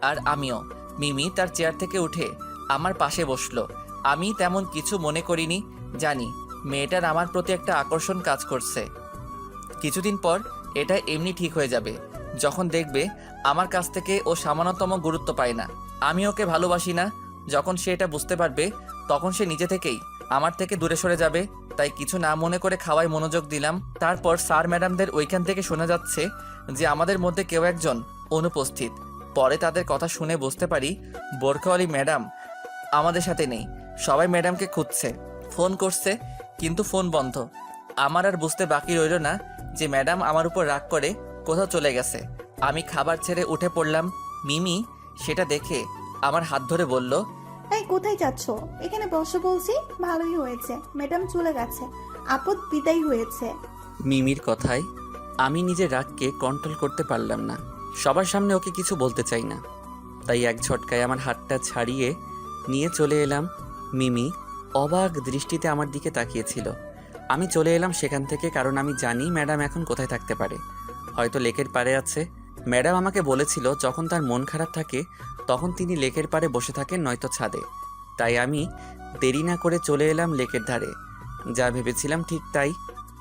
আর আমিও। মিমি তার চেয়ার থেকে উঠে আমার পাশে বসলো। আমি তেমন কিছু মনে করিনি, জানি মেয়েটার আমার প্রতি একটা আকর্ষণ কাজ করছে। কিছুদিন পর এটা এমনি ঠিক হয়ে যাবে, যখন দেখবে আমার কাছ থেকে ও সামান্যতম গুরুত্ব পায় না, আমি ওকে ভালোবাসি না। যখন সে এটা বুঝতে পারবে তখন সে নিজে থেকেই আমার থেকে দূরে সরে যাবে। তাই কিছু না মনে করে খাওয়ায় মনোযোগ দিলাম। তারপর স্যার ম্যাডামদের ওইখান থেকে শোনা যাচ্ছে যে আমাদের মধ্যে কেউ একজন অনুপস্থিত। পরে তাদের কথা শুনে বুঝতে পারি বোরখাওয়ালি ম্যাডাম আমাদের সাথে নেই। সবাই ম্যাডামকে খুঁজছে, ফোন করছে, কিন্তু ফোন বন্ধ। আমার আর বুঝতে বাকি রইল না যে ম্যাডাম আমার উপর রাগ করে কোথাও চলে গেছে। আমি খাবার ছেড়ে উঠে পড়লাম। মিমি সেটা দেখে আমার হাত ধরে বলল, এই কোথায় যাচ্ছ? এখানে বসো বলছি। ভালোই হয়েছে, ম্যাডাম চলে গেছে, আপদ বিদায় হয়েছে। মিমির কথায় আমি নিজের রাগকে কন্ট্রোল করতে পারলাম না। সবার সামনে ওকে কিছু বলতে চাই না, তাই এক ঝটকায় আমার হাতটা ছাড়িয়ে নিয়ে চলে এলাম। মিমি অবাক দৃষ্টিতে আমার দিকে তাকিয়েছিল। আমি চলে এলাম সেখান থেকে, কারণ আমি জানি ম্যাডাম এখন কোথায় থাকতে পারে। হয়তো লেকের পাড়ে আছে। ম্যাডাম আমাকে বলেছিল যখন তার মন খারাপ থাকে তখন তিনি লেকের পাড়ে বসে থাকেন, নয়তো ছাদে। তাই আমি দেরি না করে চলে এলাম লেকের ধারে। যা ভেবেছিলাম ঠিক তাই,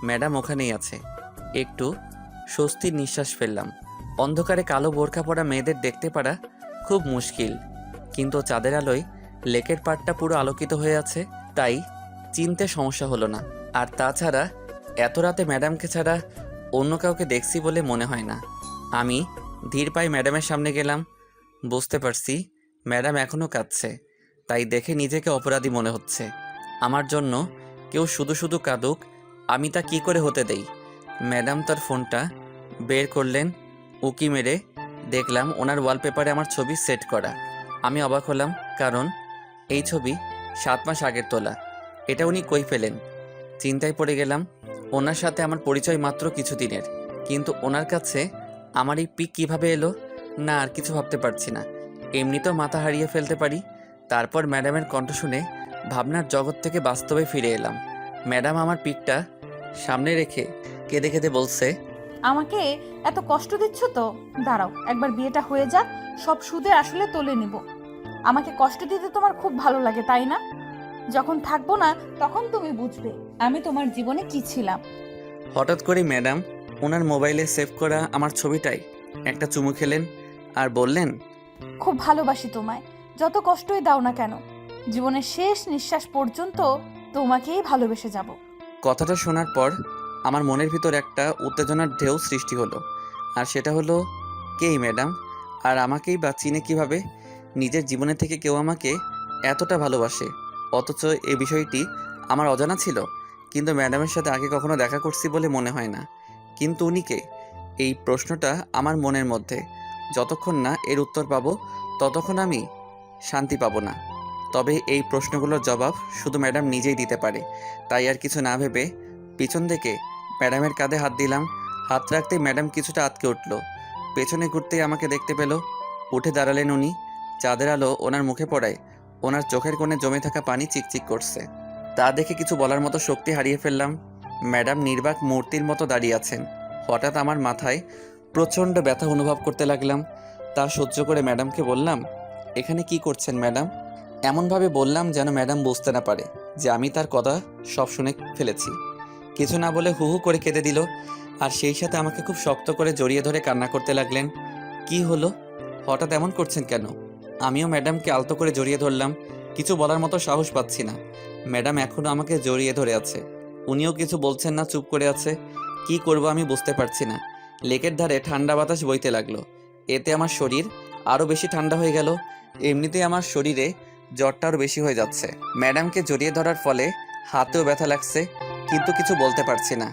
ম্যাডাম ওখানেই আছে। একটু স্বস্তির নিঃশ্বাস ফেললাম। অন্ধকারে কালো বোরখা পরা মেয়েদের দেখতে পারা খুব মুশকিল, কিন্তু চাঁদের আলোয় লেকের পাড়টা পুরো আলোকিত হয়ে আছে, তাই চিনতে সমস্যা হলো না। আর তাছাড়া এত রাতে ম্যাডামকে ছাড়া অন্য কাউকে দেখছি বলে মনে হয় না। আমি ধীর পায়ে ম্যাডামের সামনে গেলাম। বুঝতে পারছি ম্যাডাম এখনও কাঁদছে, তাই দেখে নিজেকে অপরাধী মনে হচ্ছে। আমার জন্য কেউ শুধু শুধু কাঁদুক, আমি তা কি করে হতে দেই। ম্যাডাম তার ফোনটা বের করলেন, উকি মেরে দেখলাম ওনার ওয়ালপেপারে আমার ছবি সেট করা। আমি অবাক হলাম, কারণ এই ছবি 7 মাস আগের তোলা। এটা উনি কই পেলেন? চিন্তায় পড়ে গেলাম। ওনার সাথে আমার পরিচয় মাত্র কিছুদিনের, কিন্তু ওনার কাছে আমার এই পিক কীভাবে এলো? না, আর কিছু ভাবতে পারছি না, এমনিতেও মাথা হারিয়ে ফেলতে পারি। তারপর ম্যাডামের কণ্ঠ শুনে ভাবনার জগৎ থেকে বাস্তবে ফিরে এলাম। ম্যাডাম আমার পিকটা সামনে রেখে কেঁদে কেঁদে বলছে, আমাকে এত কষ্ট দিচ্ছ তো? দাঁড়াও, একবার বিয়েটা হয়ে যাক, সব সুদে আসলে তুলে নিব। আমাকে কষ্ট দিতে তোমার খুব ভালো লাগে, তাই না? যখন থাকবো না তখন তুমি বুঝবে আমি তোমার জীবনে কি ছিলাম। হঠাৎ করে ম্যাডাম ওনার মোবাইলে সেভ করা আমার ছবিটাই একটা চুমু খেলেন আর বললেন, খুব ভালোবাসি তোমায়, যত কষ্টই দাও না কেন, জীবনের শেষ নিঃশ্বাস পর্যন্ত তোমাকেই ভালোবেসে যাব। কথাটা শোনার পর আমার মনের ভিতর একটা উত্তেজনার ঢেউ সৃষ্টি হলো। আর সেটা হলো, কেই ম্যাডাম? আর আমাকেই বা চিনে কীভাবে? নিজের জীবনে থেকে কেউ আমাকে এতটা ভালোবাসে, অথচ এই বিষয়টি আমার অজানা ছিল। কিন্তু ম্যাডামের সাথে আগে কখনো দেখা করছি বলে মনে হয় না। কিন্তু উনি কে? এই প্রশ্নটা আমার মনের মধ্যে। যতক্ষণ না এর উত্তর পাবো ততক্ষণ আমি শান্তি পাবো না। তবে এই প্রশ্নগুলোর জবাব শুধু ম্যাডাম নিজেই দিতে পারে। তাই আর কিছু না ভেবে পিছন থেকে ম্যাডামের কাঁধে হাত দিলাম। হাত রাখতেই ম্যাডাম কিছুটা আটকে উঠল। পেছনে ঘুরতেই আমাকে দেখতে পেল। উঠে দাঁড়ালেন উনি। চাঁদের আলো ওনার মুখে পড়ায় ওনার চোখের কোণে জমে থাকা পানি চিকচিক করছে। তা দেখে কিছু বলার মতো শক্তি হারিয়ে ফেললাম। ম্যাডাম নির্বাক মূর্তির মতো দাঁড়িয়ে আছেন। হঠাৎ আমার মাথায় প্রচণ্ড ব্যথা অনুভব করতে লাগলাম। তা সহ্য করে ম্যাডামকে বললাম, এখানে কি করছেন ম্যাডাম? এমনভাবে বললাম যেন ম্যাডাম বুঝতে না পারে যে আমি তার কথা সব শুনে ফেলেছি। কিছু না বলে হু হু করে কেঁদে দিল, আর সেই সাথে আমাকে খুব শক্ত করে জড়িয়ে ধরে কান্না করতে লাগলেন। কি হলো, হঠাৎ এমন করছেন কেন? আমিও ম্যাডামকে আলতো করে জড়িয়ে ধরলাম। কিছু বলার মতো সাহস পাচ্ছি না। ম্যাডাম এখনও আমাকে জড়িয়ে ধরে আছে, উনিও কিছু বলছেন না, চুপ করে আছে। কি করব আমি বুঝতে পারছি না। লেকের ধারে ঠান্ডা বাতাস বইতে লাগলো, এতে আমার শরীর আরও বেশি ঠান্ডা হয়ে গেল। এমনিতেই আমার শরীরে জ্বরটা আরও বেশি হয়ে যাচ্ছে। ম্যাডামকে জড়িয়ে ধরার ফলে হাতেও ব্যথা লাগছে, কিন্তু কিছু বলতে পারছি না।